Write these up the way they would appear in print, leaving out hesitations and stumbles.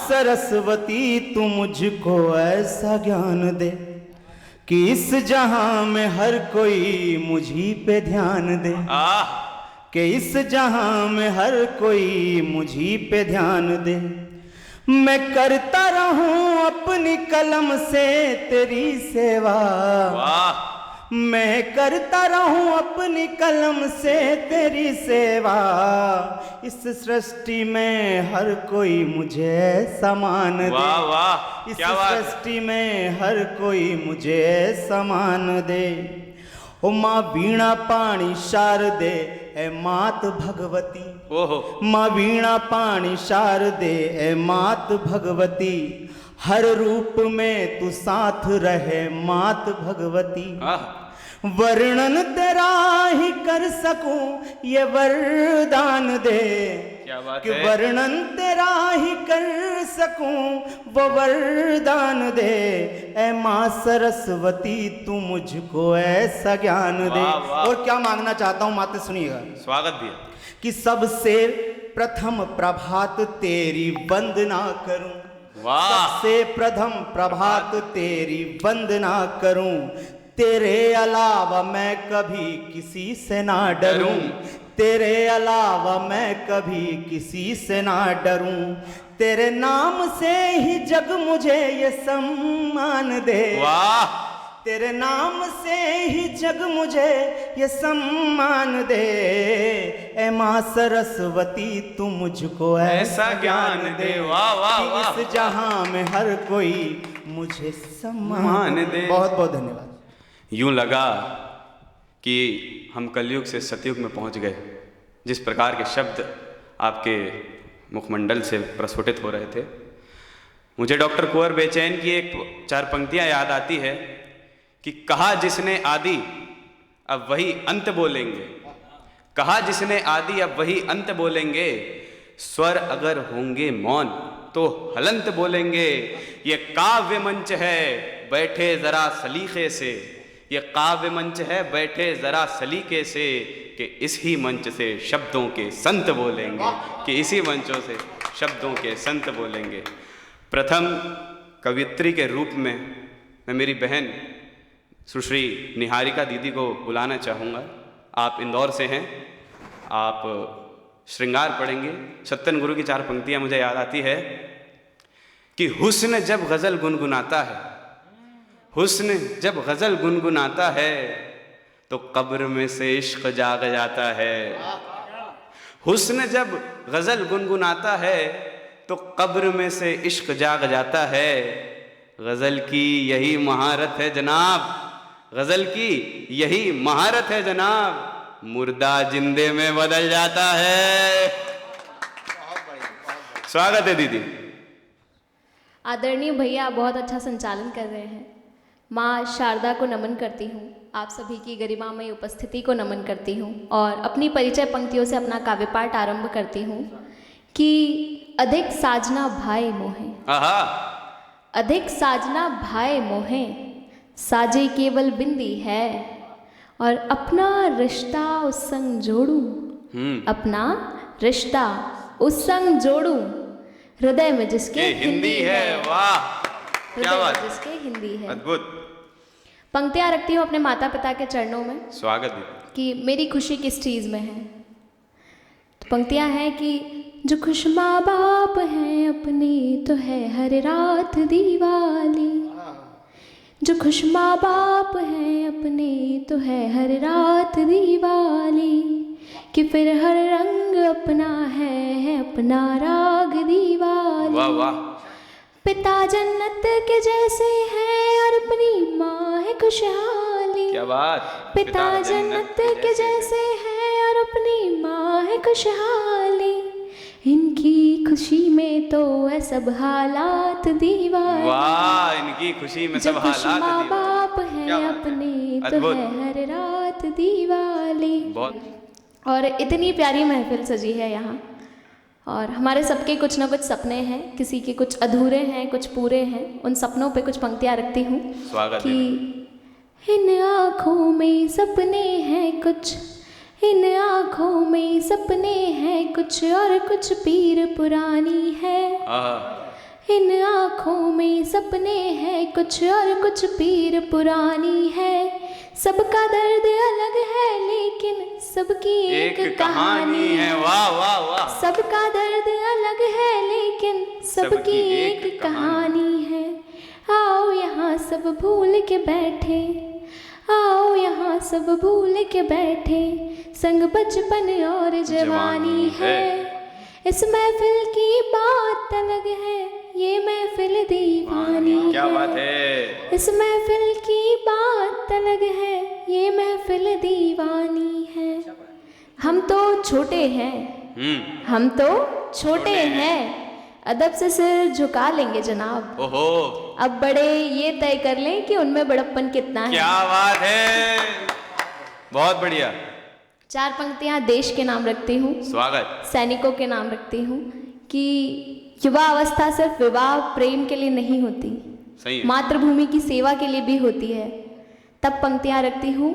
सरस्वती तू मुझको ऐसा ज्ञान दे कि इस जहां में हर कोई मुझी पे ध्यान दे, कि इस जहां में हर कोई मुझी पे ध्यान दे। मैं करता रहूं अपनी कलम से तेरी सेवा, मैं करता रहूं अपनी कलम से तेरी सेवा। इस सृष्टि में हर कोई मुझे समान दे, वाह इस सृष्टि में हर कोई मुझे समान दे। ओ माँ वीणा पाणी शारदे ए मात भगवती, माँ वीणा पाणी शारदे ए मात भगवती। हर रूप में तू साथ रहे मात भगवती। वर्णन तेरा ही कर सकूं ये वरदान दे, कि वर्णन तेरा ही कर सकूं वो वरदान दे। ऐ माँ सरस्वती तू मुझको ऐसा ज्ञान दे। और क्या मांगना चाहता हूँ माते सुनिएगा, स्वागत भी कि सबसे प्रथम प्रभात तेरी वंदना करूं, सबसे प्रथम प्रभात तेरी वंदना करूं। तेरे अलावा मैं कभी किसी से ना डरूं, तेरे अलावा मैं कभी किसी से ना डरूं। तेरे नाम से ही जग मुझे ये सम्मान दे, वाह तेरे नाम से ही जग मुझे ये सम्मान दे। ऐ माँ सरस्वती तू मुझको ऐसा ज्ञान दे, वाह वाह कि इस जहां में हर कोई मुझे सम्मान दे। बहुत बहुत धन्यवाद। यूं लगा कि हम कलयुग से सतयुग में पहुंच गए। जिस प्रकार के शब्द आपके मुखमंडल से प्रस्फुटित हो रहे थे, मुझे डॉक्टर कुंवर बेचैन की एक 4 पंक्तियां याद आती है कि कहा जिसने आदि अब वही अंत बोलेंगे, कहा जिसने आदि अब वही अंत बोलेंगे। स्वर अगर होंगे मौन तो हलंत बोलेंगे। ये काव्य मंच है बैठे जरा सलीके से, ये काव्य मंच है बैठे जरा सलीके से, कि इस ही मंच से शब्दों के संत बोलेंगे, कि इसी मंचों से शब्दों के संत बोलेंगे। प्रथम कवियत्री के रूप में मैं मेरी बहन सुश्री निहारिका दीदी को बुलाना चाहूँगा। आप इंदौर से हैं, आप श्रृंगार पढ़ेंगे। सत्यन गुरु की 4 पंक्तियाँ मुझे याद आती है कि हुस्न जब गज़ल गुनगुनाता है, हुस्न जब गज़ल गुनगुनाता है तो कब्र में से इश्क जाग जाता है। हुस्न जब गज़ल गुनगुनाता है तो कब्र में से इश्क जाग जाता है। गज़ल की यही महारत है जनाब, गज़ल की यही महारत है जनाब, मुर्दा जिंदे में बदल जाता है। स्वागत है दीदी। आदरणीय भैया बहुत अच्छा संचालन कर रहे हैं। माँ शारदा को नमन करती हूँ, आप सभी की गरिमामय उपस्थिति को नमन करती हूँ और अपनी परिचय पंक्तियों से अपना काव्य पाठ आरंभ करती हूँ कि अधिक साजना भाई मोहे, अधिक साजना भाई मोहे, साजे केवल बिंदी है और अपना रिश्ता उस संग जोड़ूं, अपना रिश्ता उस संग जोड़ूं, हृदय में जिसके हिंदी है। वाह क्या बात, जिसके हिंदी है। अद्भुत। पंक्तियां रखती हूँ अपने माता पिता के चरणों में। स्वागत है। कि मेरी खुशी किस चीज़ में है। तो पंक्तियां हैं कि जो खुश माँ बाप हैं अपने तो है हर रात दिवाली, जो खुश माँ बाप हैं अपने तो है हर रात दिवाली, कि फिर हर रंग अपना है अपना राग दिवाली। वाह वाह। पिता जन्नत के जैसे हैं और अपनी माँ है खुशहाली। क्या बात। पिता जन्नत के जैसे हैं और अपनी माँ है खुशहाली, इनकी खुशी में तो है सब हालात दीवाली। वाह इनकी खुशी में सब हालात माँ बाप हैं अपने तो है हर रात दिवाली। और इतनी प्यारी महफिल सजी है यहाँ और हमारे सबके कुछ ना कुछ सपने हैं, किसी के कुछ अधूरे हैं कुछ पूरे हैं। उन सपनों पे कुछ पंक्तियाँ रखती हूँ कि इन आँखों में सपने हैं कुछ, इन आँखों में सपने हैं कुछ और कुछ पीर पुरानी है, इन आँखों में सपने हैं कुछ और कुछ पीर पुरानी है। सबका दर्द अलग है लेकिन सबकी एक कहानी है। वाह वाह वाह। सबका दर्द अलग है लेकिन सबकी एक कहानी है। आओ यहाँ सब भूल के बैठे, आओ यहाँ सब भूल के बैठे, संग बचपन और जवानी है। इस महफिल की बात अलग है, ये महफिल दीवानी है। क्या बात है। इस महफिल की बात अलग है, ये महफिल दीवानी है। हम तो छोटे हैं, हम तो छोटे हैं, अदब से सिर झुका लेंगे जनाब। ओहो। अब बड़े ये तय कर लें कि उनमें बड़प्पन कितना है। क्या बात है, बहुत बढ़िया। 4 पंक्तियां देश के नाम रखती हूँ, स्वागत। सैनिकों के नाम रखती हूँ कि युवा अवस्था सिर्फ विवाह प्रेम के लिए नहीं होती, सही है। मातृभूमि की सेवा के लिए भी होती है। तब पंक्तियां रखती हूँ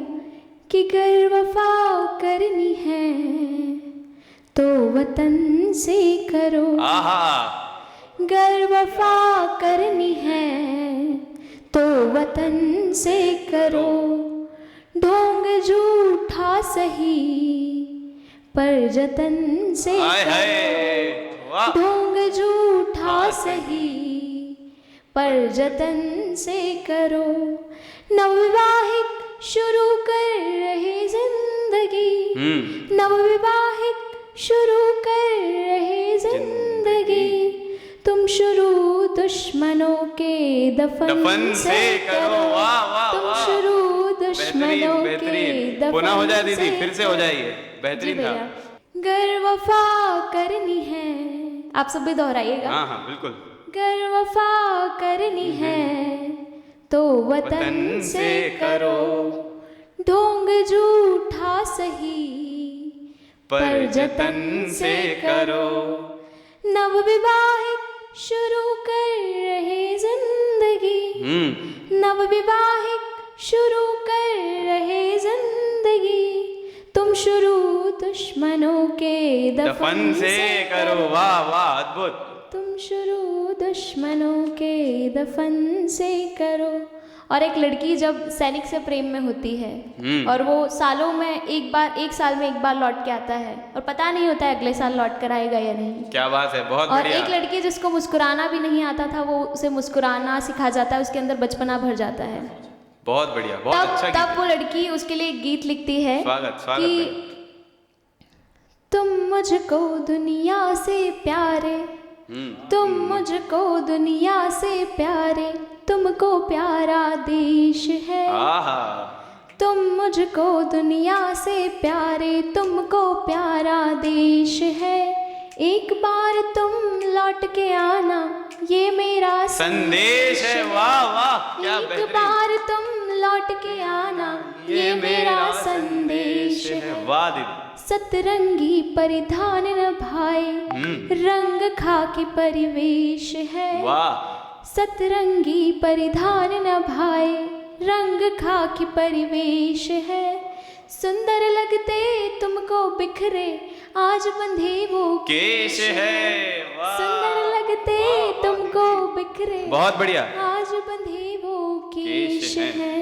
कि गर वफा करनी है तो वतन से करो। आहा। गर वफा करनी है तो वतन से करो। ढोंग झूठा सही पर जतन से करो। ढोंग झूठा सही पर जतन से करो। नवविवाहिक शुरू कर रहे जिंदगी, नवविवाहिक शुरू कर रहे जिंदगी, तुम शुरू दुश्मनों के दफन से करो। तुम शुरू दुश्मनों के दफन। पुनः हो जाए दीदी, फिर से हो जाइए, बेहतरीन था। गर वफा करनी है, आप सब भी दोहराइएगा। हाँ हाँ बिल्कुल। गर वफा करनी है तो वतन से करो। ढोंग झूठा सही पर जतन से करो। नवविवाहिक शुरू कर रहे जिंदगी, नवविवाहिक शुरू कर रहे जिंदगी, तुम शुरू दुश्मनों के दफन से करो। वाह वाह, अद्भुत। तुम शुरू दुश्मनों के दफन से करो। और एक लड़की जब सैनिक से प्रेम में होती है और वो सालों में एक साल में एक बार लौट के आता है और पता नहीं होता है अगले साल लौट कर आएगा या नहीं। क्या बात है, बहुत और बढ़िया। एक लड़की जिसको मुस्कुराना भी नहीं आता था, वो उसे मुस्कुराना सिखा जाता है, उसके अंदर बचपना भर जाता है। बहुत बढ़िया, बहुत अच्छा गीत। तब वो लड़की उसके लिए एक गीत लिखती है कि तुम मुझको दुनिया से प्यारे, तुम मुझको दुनिया से प्यारे, तुमको प्यारा देश है। तुम मुझको दुनिया से प्यारे, तुमको प्यारा देश है। एक बार तुम लौट के आना, ये मेरा संदेश है। वाह वाह, क्या एक बार तुम लौट के आना, ये मेरा संदेश है। वाह दीदी। सतरंगी परिधान निभाए, रंग खाकी परिवेश है। वाह। सतरंगी परिधान निभाए, रंग खाकी परिवेश है। सुंदर लगते तुमको बिखरे, आज बंधे वो केश है। वाह। सुंदर लगते तुमको बिखरे, बहुत बढ़िया, आज बंधे वो केश है।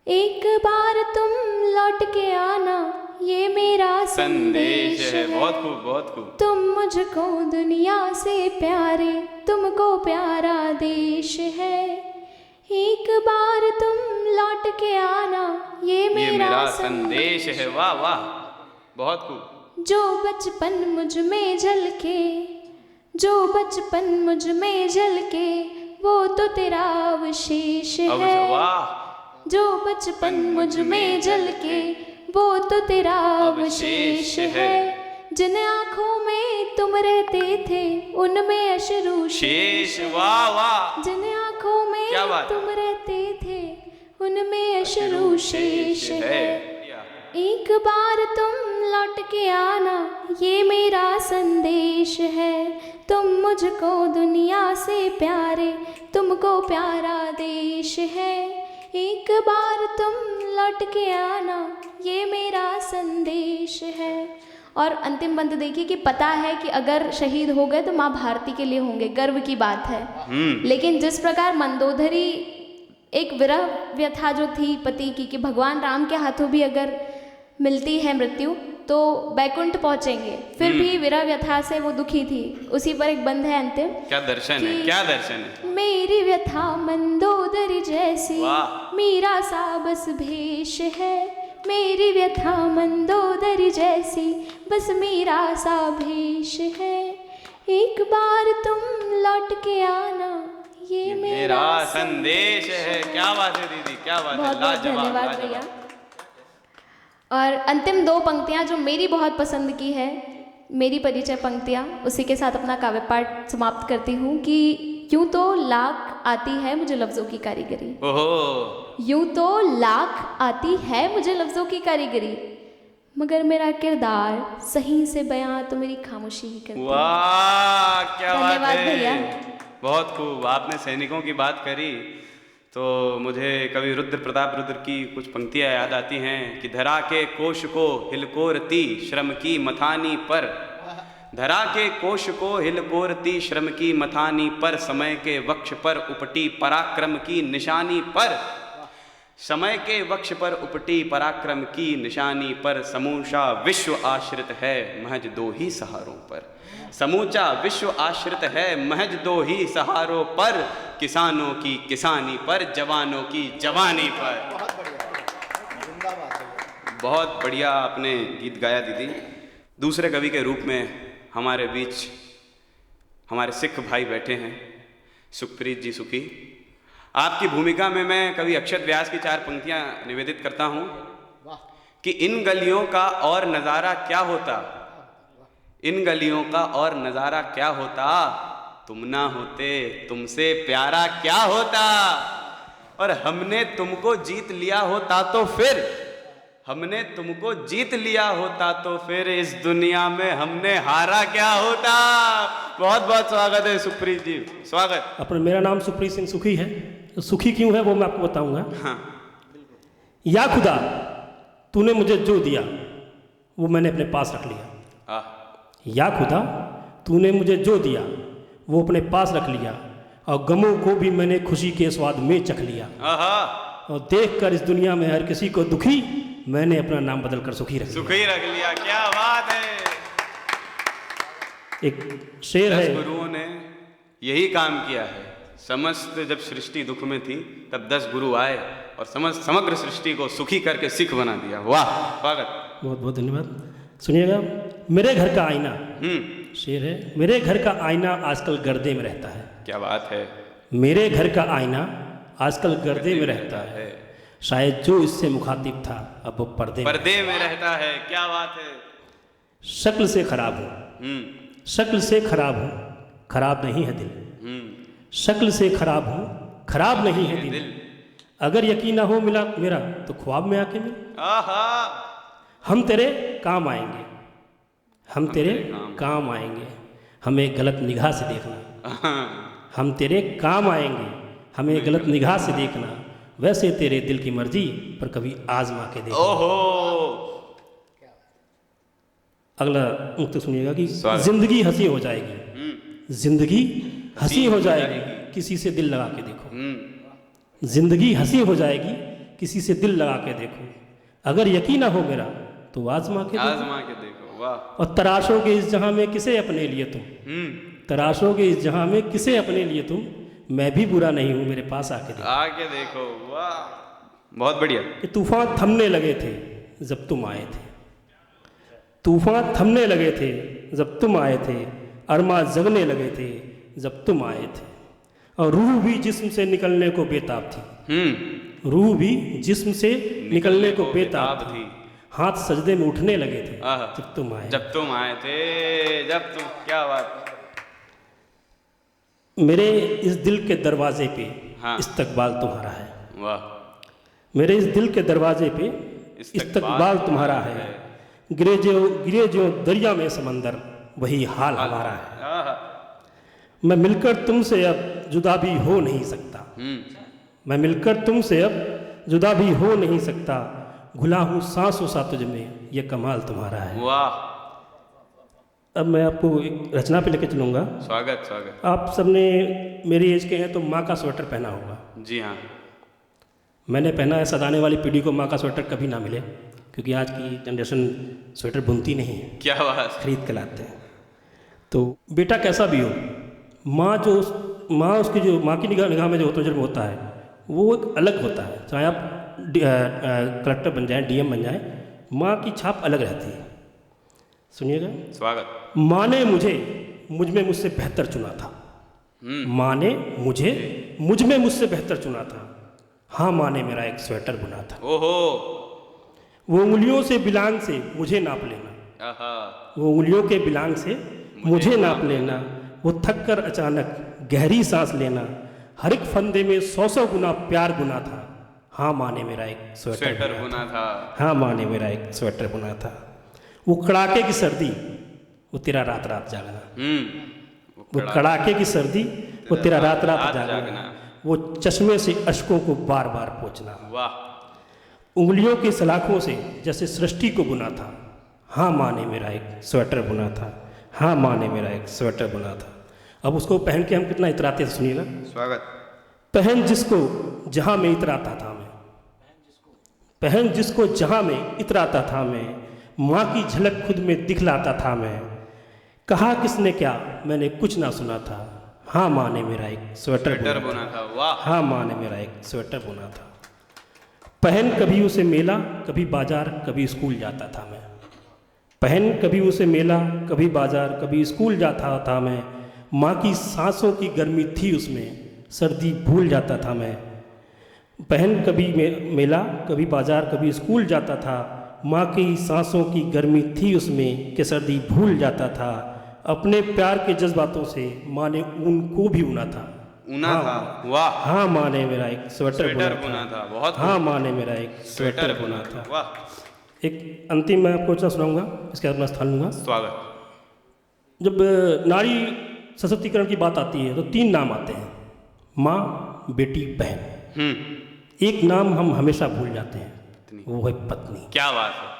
एक बार तुम लौट के आना, ये मेरा संदेश है। बहुत खूब, बहुत खूब। तुम मुझको दुनिया से प्यारे, तुमको प्यारा देश है। एक बार तुम लौट के आना, ये मेरा संदेश है। वाह वाह, बहुत खूब। जो बचपन मुझ में झलके, जो बचपन मुझ में झलके, वो तो तेरा अवशेष है। वाह। जो बचपन मुझ में झलके, वो तो तेरा अवशेष है। जिन आँखों में तुम रहते थे, उनमें अश्रु शेष। वाह वाह। जिन आँखों में तुम रहते थे, उनमें अश्रु शेष है। एक बार तुम लौट के आना, ये मेरा संदेश है। तुम मुझको दुनिया से प्यारे, तुमको प्यारा देश है। एक बार तुम लौट के आना, ये मेरा संदेश है। और अंतिम बंद देखिए कि पता है कि अगर शहीद हो गए तो माँ भारती के लिए होंगे, गर्व की बात है। लेकिन जिस प्रकार मंदोदरी एक विरह व्यथा जो थी पति की, कि भगवान राम के हाथों भी अगर मिलती है मृत्यु तो बैकुंठ पहुंचेंगे, फिर भी विरह व्यथा से वो दुखी थी। उसी पर एक बंद है अंतिम। क्या दर्शन है, क्या दर्शन है। मेरी व्यथा मंदोदरी जैसी, मीरा सा बस भेष है। मेरी व्यथा मंदोदरी जैसी, बस मीरा सा भेष है। एक बार तुम लौट के आना, ये मेरा संदेश है। क्या बात है दीदी, क्या बात है, बहुत बहुत लाजवाब, धन्यवाद भैया। और अंतिम दो पंक्तियां जो मेरी बहुत पसंद की है, मेरी परिचय पंक्तियां, उसी के साथ अपना काव्य पाठ समाप्त करती हूँ कि यूं तो लाख आती है मुझे लफ्ज़ों की कारीगरी। ओहो। यूं तो लाख आती है मुझे लफ्ज़ों की कारीगरी, मगर मेरा किरदार सही से बयां तो मेरी खामोशी ही करती है। वाह, क्या बात धन्यवाद है भैया। बहुत खूब। आपने सैनिकों की बात करी तो मुझे कवि रुद्र प्रताप रुद्र की कुछ पंक्तियां याद आती हैं कि धरा के कोश को हिलकोरती श्रम की मथानी पर, धरा के कोश को हिलकोरती श्रम की मथानी पर, समय के वक्ष पर उपटी पराक्रम की निशानी पर, समय के वक्ष पर उपटी पराक्रम की निशानी पर, समूचा विश्व आश्रित है महज दो ही सहारों पर, समूचा विश्व आश्रित है महज दो ही सहारों पर, किसानों की किसानी पर, जवानों की जवानी पर। बहुत बढ़िया आपने गीत गाया दीदी। दूसरे कवि के रूप में हमारे बीच हमारे सिख भाई बैठे हैं, सुखप्रीत जी सुखी। आपकी भूमिका में मैं कवि अक्षत व्यास की 4 पंक्तियां निवेदित करता हूं कि इन गलियों का और नज़ारा क्या होता, इन गलियों का और नज़ारा क्या होता, तुम ना होते तुमसे प्यारा क्या होता, और हमने तुमको जीत लिया होता तो फिर, हमने तुमको जीत लिया होता तो फिर इस दुनिया में हमने हारा क्या होता। बहुत बहुत स्वागत है सुखप्रीत जी, स्वागत। अपना मेरा नाम सुखप्रीत सिंह सुखी है। सुखी क्यों है वो मैं आपको बताऊंगा। हाँ। या खुदा तूने मुझे जो दिया वो मैंने अपने पास रख लिया। या खुदा तूने मुझे जो दिया वो अपने पास रख लिया, और गमों को भी मैंने खुशी के स्वाद में चख लिया। और देखकर इस दुनिया में हर किसी को दुखी, मैंने अपना नाम बदलकर सुखी रख लिया। सुखी रख लिया, क्या बात है। एक शेर है, गुरुओं ने यही काम किया है। समस्त जब सृष्टि दुख में थी तब 10 गुरु आए और समग्र सृष्टि को सुखी करके सिख बना दिया। वाह, स्वागत। बहुत बहुत धन्यवाद। सुनिएगा, मेरे घर का आईना, शेर है, मेरे घर का आईना आजकल गर्दे में रहता है। क्या बात है। मेरे घर का आईना आजकल गर्दे में रहता है, शायद जो इससे मुखातिब था अब वो पर्दे में रहता है। क्या बात है। शक्ल से खराब हो, शक्ल से खराब हो, खराब नहीं है दिल। शक्ल से खराब हो, खराब नहीं है दिल। अगर यकीन ना हो मिला मेरा तो ख्वाब में आके मिल। हम तेरे काम आएंगे, हम तेरे काम आएंगे, हमें गलत निगाह से देखना। हम तेरे काम आएंगे, हमें गलत निगाह से देखना, वैसे तेरे दिल की मर्जी पर कभी आजमा के देखना। अगला मुक्त सुनिएगा कि जिंदगी हंसी हो जाएगी, जिंदगी हंसी हो जाएगी, किसी से दिल लगा के देखो। जिंदगी हंसी हो जाएगी, किसी से दिल लगा के देखो। अगर यकीन ना हो मेरा तो आजमा के देखो। वाह। और तराशोगे इस जहां में किसे अपने लिए तुम, तराशोगे इस जहां में किसे अपने लिए तुम, मैं भी बुरा नहीं हूं मेरे पास आके देखो। वाह, बहुत बढ़िया। कि तूफान थमने लगे थे जब तुम आए थे, तूफान थमने लगे थे जब तुम आए थे, अरमा जगने लगे थे जब तुम आए थे, और रूह भी जिस्म से निकलने को बेताब थी। रूह भी जिस्म से निकलने को बेताब थी, हाथ सजदे में उठने लगे थे जब तुम आए, जब तुम आए थे, जब तुम। क्या बात। मेरे इस दिल के दरवाजे पे इस्तकबाल तुम्हारा है। वाह। मेरे इस दिल के दरवाजे पे इस्तकबाल तुम्हारा है, गिरे जो दरिया में समंदर वही हाल हमारा है। मैं मिलकर तुमसे अब जुदा भी हो नहीं सकता, मैं मिलकर तुमसे अब जुदा भी हो नहीं सकता, घुला हूँ सांसों सा तुझ में ये कमाल तुम्हारा है। वाह, अब मैं आपको एक रचना पे लेके चलूँगा। स्वागत स्वागत। आप सबने मेरी एज के हैं तो माँ का स्वेटर पहना होगा। जी हाँ। मैंने पहना है, सदाने वाली पीढ़ी को माँ का स्वेटर कभी ना मिले, क्योंकि आज की जनरेशन स्वेटर बुनती नहीं है, क्या बात। खरीद के लाते हैं। तो बेटा कैसा भी हो, माँ उसकी जो माँ की निगाह में जो होता होता है वो एक अलग होता है। चाहे आप कलेक्टर बन जाएं, डीएम बन जाएं, माँ की छाप अलग रहती है। सुनिएगा। स्वागत। माँ ने मुझ में मुझसे बेहतर चुना था। माँ ने मुझ में मुझसे बेहतर चुना था। हाँ, माँ ने मेरा एक स्वेटर बुना था। ओहो। वो उंगलियों से बिलांग से मुझे नाप लेना। आहा। वो उंगलियों के बिलांग से मुझे नाप लेना। वो थक कर अचानक गहरी सांस लेना। हर एक फंदे में 100 गुना प्यार गुना था। हाँ, माँ ने मेरा एक स्वेटर बुना था। हाँ, माँ ने मेरा एक स्वेटर बुना था। वो कड़ाके की सर्दी, वो तेरा रात रात जागना। वो कड़ाके की सर्दी, वो तेरा रात रात जागना। वो चश्मे से अश्कों को बार बार पोंछना। वाह। उंगलियों के सलाखों से जैसे सृष्टि को बुना था। हाँ, माँ ने मेरा एक स्वेटर बुना था। हाँ, माँ ने मेरा एक स्वेटर बुना था। अब उसको पहन के हम कितना इतराते थे, सुनिएगा। स्वागत। पहन जिसको जहाँ में इतराता था मैं, पहन जिसको जहाँ में इतराता था मैं, माँ की झलक खुद में दिखलाता था मैं। कहा किसने क्या, मैंने कुछ ना सुना था। हाँ, माँ ने मेरा एक स्वेटर बुना था। वाह। हाँ, माँ ने मेरा एक स्वेटर बुना था। पहन कभी उसे मेला, कभी बाजार, कभी स्कूल जाता था मैं। पहन कभी उसे मेला, कभी बाजार, कभी स्कूल जाता था मैं। माँ की सांसों की गर्मी थी उसमें, सर्दी भूल जाता था मैं। पहन कभी मेला, कभी बाजार, कभी स्कूल जाता था। माँ की सांसों की गर्मी थी उसमें कि सर्दी भूल जाता था। अपने प्यार के जज्बातों से माँ ने उनको भी उना था। था। वाह। हाँ, माँ ने मेरा एक स्वेटर बुना था। बहुत। हाँ, माँ ने मेरा एक स्वेटर बुना था। वाह। एक अंतिम मैं आपको सुनाऊंगा, इसके बाद मैं स्थान लूँगा। स्वागत। जब नारी सशक्तिकरण की बात आती है तो 3 नाम आते हैं, माँ, बेटी, बहन। एक नाम हम हमेशा भूल जाते हैं, वो है पत्नी। क्या बात है।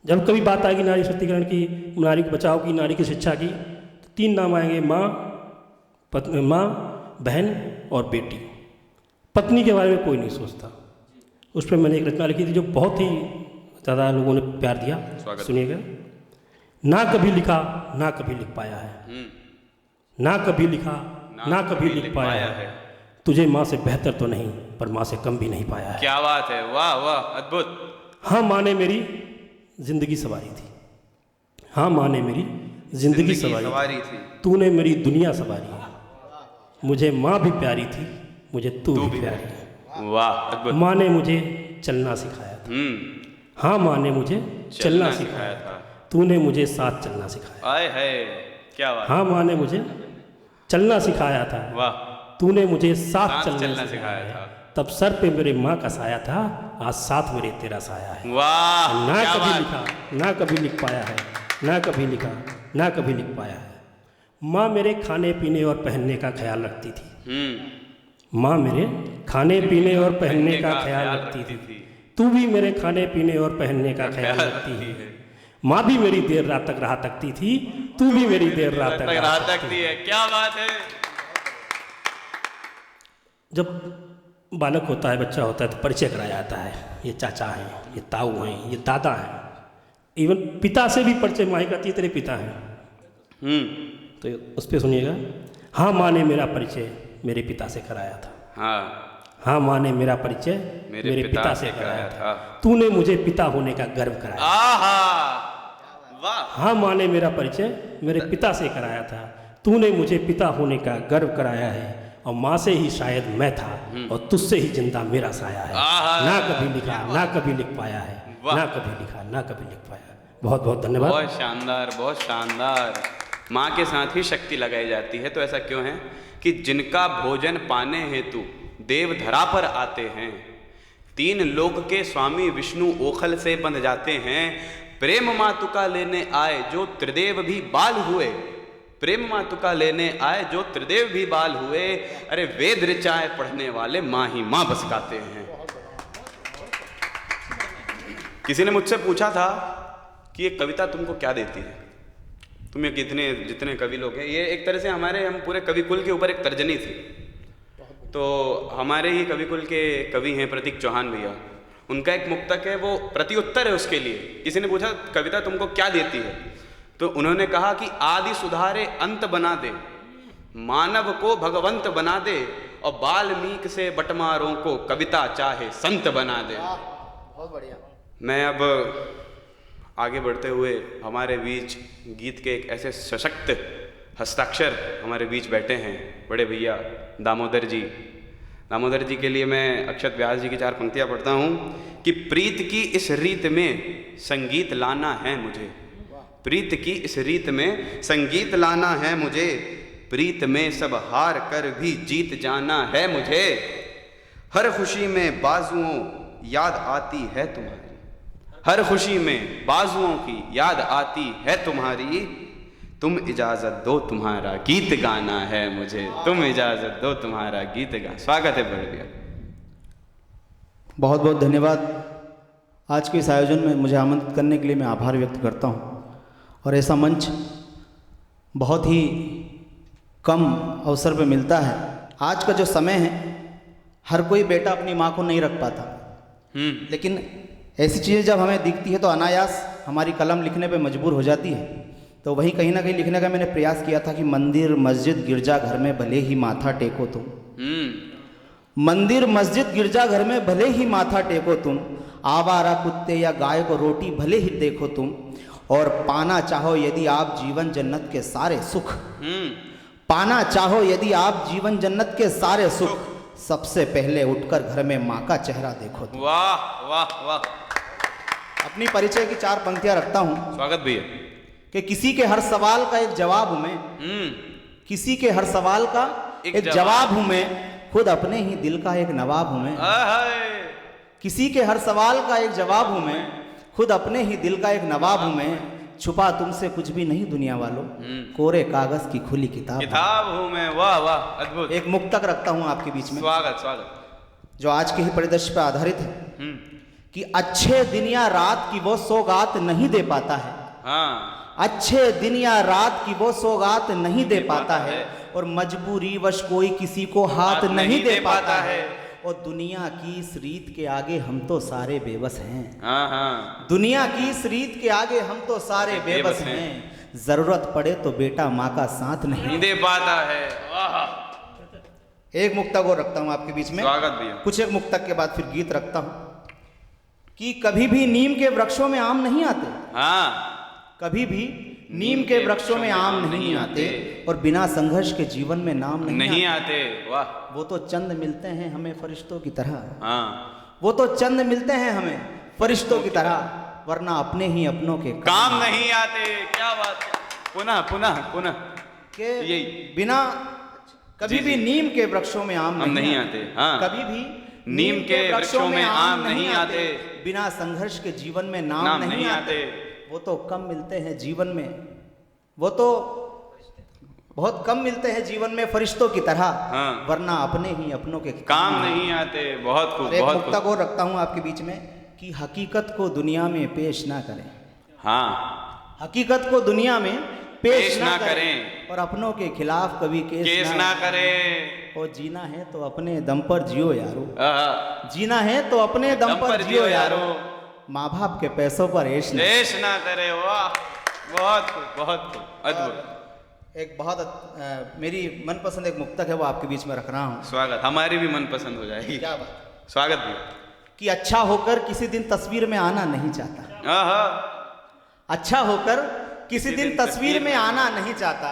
जब कभी बात आएगी नारी सशक्तिकरण की, नारी के बचाव की, नारी की शिक्षा की, तो 3 नाम आएंगे, माँ, बहन और बेटी। पत्नी के बारे में कोई नहीं सोचता। उस पर मैंने एक रचना लिखी थी जो बहुत ही ज़्यादा लोगों ने प्यार दिया। सुनिएगा। ना कभी लिखा, ना कभी लिख पाया है। ना कभी लिखा, ना कभी लिख पाया है। तुझे माँ से बेहतर तो नहीं, पर माँ से कम भी नहीं पाया है। क्या बात है। वाह वाह, अद्भुत। हाँ, माँ ने मेरी जिंदगी सवारी थी। हाँ, माँ ने मेरी जिंदगी सवारी थी। तूने मेरी दुनिया सवारी है। मुझे माँ भी प्यारी थी, मुझे तू भी प्यारी है। वाह, अद्भुत। माँ ने मुझे चलना सिखाया था। हाँ, माँ ने मुझे चलना सिखाया था। तूने मुझे साथ चलना सिखाया। आए है, क्या बात। हाँ, माँ ने मुझे चलना सिखाया था। वाह। तूने मुझे साथ चलना सिखाया था। तब सर पे मेरे माँ का साया था, आज साथ मेरे तेरा साया है। वाह। ना कभी लिखा, ना कभी लिख पाया है। ना कभी लिखा, ना कभी लिख पाया है। माँ मेरे खाने पीने और पहनने का ख्याल रखती थी। माँ मेरे खाने पीने और पहनने का ख्याल रखती थी। तू भी मेरे खाने पीने और पहनने का ख्याल रखती है। माँ भी मेरी देर रात तक राह तकती थी, तू भी मेरी देर रात तक राह तकती है। क्या बात है। जब बालक होता है, बच्चा होता है, तो परिचय कराया जाता है। ये चाचा हैं, ये ताऊ हैं, ये दादा हैं। इवन पिता से भी परिचय माँ करती है, तेरे पिता हैं। तो उस पर सुनिएगा। हाँ, माँ ने मेरा परिचय मेरे पिता से कराया था। हाँ, माँ ने मेरा परिचय मेरे पिता से कराया था। तूने मुझे पिता होने का गर्व कराया। वाह। हाँ, माँ ने मेरा परिचय मेरे पिता से कराया था। तूने मुझे पिता होने का गर्व कराया है। और माँ से ही शायद मैं था, और तुझसे ही जिंदा मेरा साया है। ना कभी लिखा, ना कभी लिख पाया है। ना कभी लिखा, ना कभी लिख पाया। बहुत बहुत धन्यवाद। बहुत शानदार, बहुत शानदार। माँ के साथ ही शक्ति लगाई जाती है। तो ऐसा क्यों है कि जिनका भोजन पाने हेतु देव धरा पर आते हैं, 3 लोक के स्वामी विष्णु ओखल से बंध जाते हैं। प्रेम मातुका लेने आए जो त्रिदेव भी बाल हुए। प्रेम मातुका लेने आए जो त्रिदेव भी बाल हुए। अरे वेद ऋचाएं पढ़ने वाले माँ ही माँ बस गाते हैं। किसी ने मुझसे पूछा था कि ये कविता तुमको क्या देती है, तुम ये कितने जितने कवि लोग हैं, ये एक तरह से हमारे हम पूरे कवि कुल के ऊपर एक तर्जनी थी। तो हमारे ही कवि कुल के कवि हैं प्रतीक चौहान भैया, उनका एक मुक्तक है, वो प्रति उत्तर है उसके लिए। किसी ने पूछा कविता तुमको क्या देती है, तो उन्होंने कहा कि आदि सुधारे अंत बना दे, मानव को भगवंत बना दे, और वाल्मीकि से बटमारों को कविता चाहे संत बना दे। बहुत बढ़िया। मैं अब आगे बढ़ते हुए हमारे बीच गीत के एक ऐसे सशक्त हस्ताक्षर हमारे बीच बैठे हैं बड़े भैया दामोदर जी। दामोदर जी के लिए मैं अक्षत व्यास जी की 4 पंक्तियाँ पढ़ता हूँ कि प्रीत की इस रीत में संगीत लाना है मुझे, प्रीत की इस रीत में संगीत लाना है मुझे, प्रीत में सब हार कर भी जीत जाना है मुझे, हर खुशी में बाजुओं याद आती है तुम्हारी, हर खुशी में बाजुओं की याद आती है तुम्हारी, तुम इजाजत दो तुम्हारा गीत गाना है मुझे, तुम इजाजत दो तुम्हारा गीत गाना। स्वागत है बड़े भैया। बहुत बहुत धन्यवाद। आज के इस आयोजन में मुझे आमंत्रित करने के लिए मैं आभार व्यक्त करता हूँ। और ऐसा मंच बहुत ही कम अवसर पे मिलता है। आज का जो समय है, हर कोई बेटा अपनी माँ को नहीं रख पाता, लेकिन ऐसी चीज़ें जब हमें दिखती है तो अनायास हमारी कलम लिखने पे मजबूर हो जाती है। तो वही कहीं ना कहीं लिखने का मैंने प्रयास किया था कि मंदिर मस्जिद गिरजा घर में भले ही माथा टेको तुम, मंदिर मस्जिद गिरजा घर में भले ही माथा टेको तुम, आवारा कुत्ते या गाय को रोटी भले ही देखो तुम, और पाना चाहो यदि आप जीवन जन्नत के सारे सुख, पाना चाहो यदि आप जीवन जन्नत के सारे सुख, सबसे पहले उठकर घर में माँ का चेहरा देखो तुम। वाह वाह वाह। अपनी परिचय की 4 पंक्तियां रखता हूँ। स्वागत भैया। कि किसी के हर सवाल का एक जवाब हूं मैं, किसी के हर सवाल का एक जवाब हूं मैं, खुद अपने ही दिल का एक नवाब हूं मैं। किसी के हर सवाल का एक जवाब हूं मैं, खुद अपने ही दिल का एक नवाब हूं मैं, छुपा तुमसे कुछ भी नहीं दुनिया वालों, कोरे कागज की खुली किताब हूं मैं। वाह वाह, अद्भुत। एक मुक्तक रखता हूं आपके बीच में। स्वागत स्वागत। जो आज के ही परिदृश्य पर आधारित है कि अच्छे दिन या रात की वो सौगात नहीं दे पाता है, अच्छे दिन या रात की वो सौगात नहीं दे पाता है, और मजबूरी वश कोई किसी को हाथ नहीं दे पाता है, और दुनिया की इस रीत के आगे हम तो सारे बेबस हैं। दुनिया की इस रीत के आगे हम तो सारे बेबस हैं, जरूरत पड़े तो बेटा माँ का साथ नहीं दे पाता है। एक मुक्तक और रखता हूँ आपके बीच में। स्वागत भैया। कुछ एक मुक्तक के बाद फिर गीत रखता हूँ कि कभी भी नीम के वृक्षों में आम नहीं आते, कभी भी नीम के वृक्षों में आम नहीं आते, और बिना संघर्ष के जीवन में नाम नहीं आते। वाह। वो तो चंद मिलते हैं हमें फरिश्तों की तरह, वो तो चंद मिलते हैं हमें फरिश्तों की तरह, वरना अपने ही अपनों के काम नहीं आते। क्या बात है। पुनः पुनः पुनः के बिना कभी भी नीम के वृक्षों में आम नहीं आते, कभी भी नीम के वृक्षों में आम नहीं आते, बिना संघर्ष के जीवन में नाम नहीं आते, वो तो कम मिलते हैं जीवन में, वो तो बहुत कम मिलते हैं जीवन में फरिश्तों की तरह, वरना अपने ही अपनों के काम नहीं आते। बहुत खूब। एक मुक्तक और रखता हूँ आपके बीच में कि हकीकत को दुनिया में पेश ना करें, हकीकत को दुनिया में पेश ना करें, और अपनों के खिलाफ कभी केस ना करें, और जीना है तो अपने दम पर जियो यारो, जीना है तो अपने दम पर जियो यारो, माँ बाप के पैसों पर ऐश ना करे। वाह, बहुत खूब, बहुत खूब, अद्भुत। एक बहुत मेरी मनपसंद एक मुक्तक है, वो आपके बीच में रख रहा हूँ। स्वागत। हमारी भी मनपसंद हो जाएगी। क्या बात। स्वागत भी। कि अच्छा होकर किसी दिन तस्वीर में आना नहीं चाहता, अच्छा होकर किसी दिन तस्वीर में आना नहीं चाहता,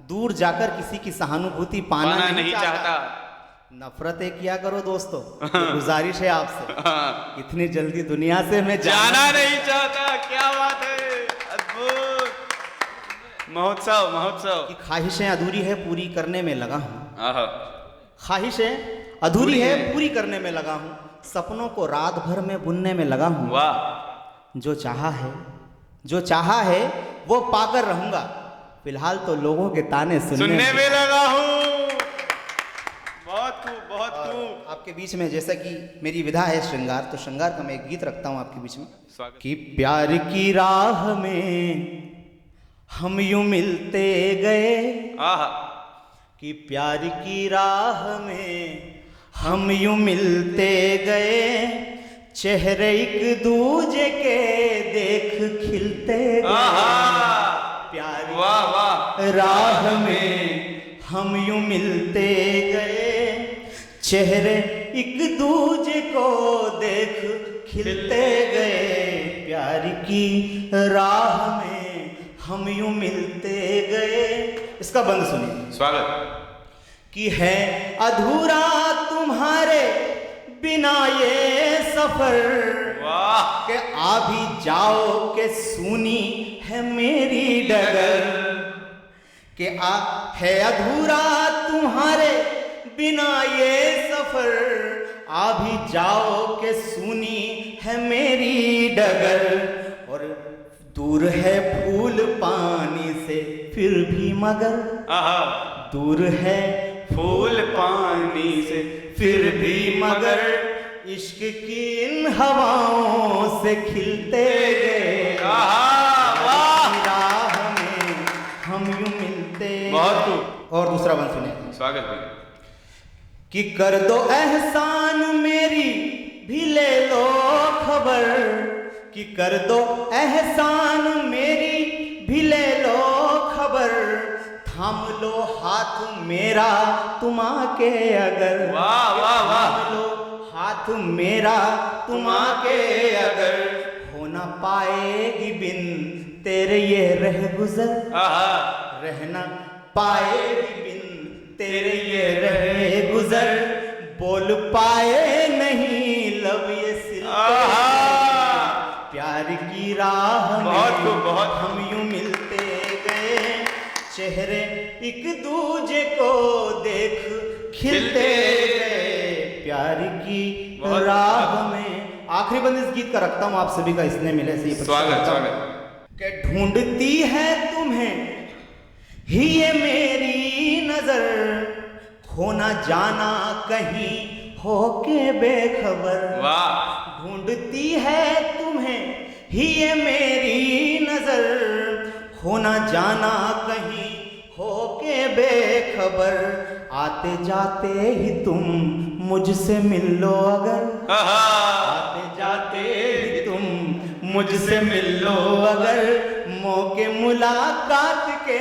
दूर जाकर किसी की सहानुभूति पाना नहीं चाहता। नफरतें किया करो दोस्तों, गुजारिश है आपसे, इतनी जल्दी दुनिया से मैं जाना नहीं चाहता। क्या बात है, अद्भुत। महोत्सव महोत्सव। कि ख्वाहिशें अधूरी है पूरी करने में लगा हूँ, ख्वाहिशें अधूरी है पूरी करने में लगा हूँ, सपनों को रात भर में बुनने में लगा हूँ। वाह। जो चाहा है वो पाकर रहूंगा, फिलहाल तो लोगों के ताने सुनने में लगा हूँ। बहुत खूब, बहुत खूब। आपके बीच में जैसा कि मेरी विधा है श्रृंगार, तो श्रृंगार का मैं एक गीत रखता हूँ आपके बीच में कि प्यार की राह में हम यूं मिलते गए आहा, कि प्यार की राह में हम यूं मिलते गए, चेहरे एक दूजे के देख खिलते गए। प्यार वाह वाह, राह में हम यूं मिलते गए, चेहरे एक दूजे को देख खिलते गए। प्यार की राह में हम यूं मिलते गए। इसका बंद सुनिए। स्वागत। कि है अधूरा तुम्हारे बिना ये सफर, वाह, के आ भी जाओ के सुनी है मेरी डगर, के आ है अधूरा तुम्हारे बिना ये सफर, आ भी जाओ के सुनी है मेरी डगर। और दूर है फूल पानी से फिर भी मगर, आहा, दूर है फूल पानी से फिर भी मगर, इश्क की इन हवाओं से खिलते गए। राह में हम यूं मिलते। बहुत खूब। और दूसरा बंद सुने। स्वागत भाई। कि कर दो एहसान मेरी भी ले लो खबर, कि कर दो एहसान मेरी भी ले लो खबर, थाम लो हाथ मेरा तुम आके अगर। वाह वाह वाह, थाम लो हाथ मेरा तुम आके अगर, हो ना पाएगी बिन तेरे ये रह गुजर, आहा, रहना पाएगी बिन तेरे ये रह गुजर, बोल पाए नहीं लब ये सिलते। प्यार की राह में बहुत खूब, बहुत हम यूं मिलते गए, चेहरे एक दूजे को देख खिलते गए। प्यार की राह में। आखिरी बंद इस गीत का रखता हूं, आप सभी का इसने मिले से। स्वागत स्वागत। के ढूंढती है तुम्हें ही ये मेरी नजर, खोना जाना कहीं होके बेखबर। वाह, ढूंढती है तुम्हें ही ये मेरी नजर, खोना जाना कहीं होके बेखबर, आते जाते ही तुम मुझसे मिल लो अगर, आते जाते ही तुम मुझसे मिल लो अगर, मौके मुलाकात के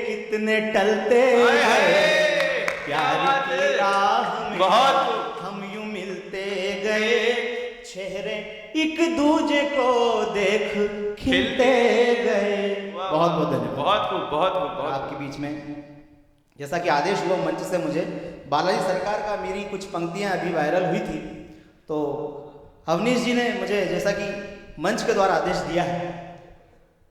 कितने टलते हैं। प्यार की राह में बहुत हम यूं मिलते गए, चेहरे एक दूजे को देख खिलते गए। बहुत बहुत धन्यवाद। बहुत खूब, बहुत खूब, बहुत आपके बीच में जैसा कि आदेश हुआ मंच से, मुझे बालाजी सरकार का मेरी कुछ पंक्तियां अभी वायरल हुई थी, तो अवनीश जी ने मुझे जैसा कि मंच के द्वारा आदेश दिया है,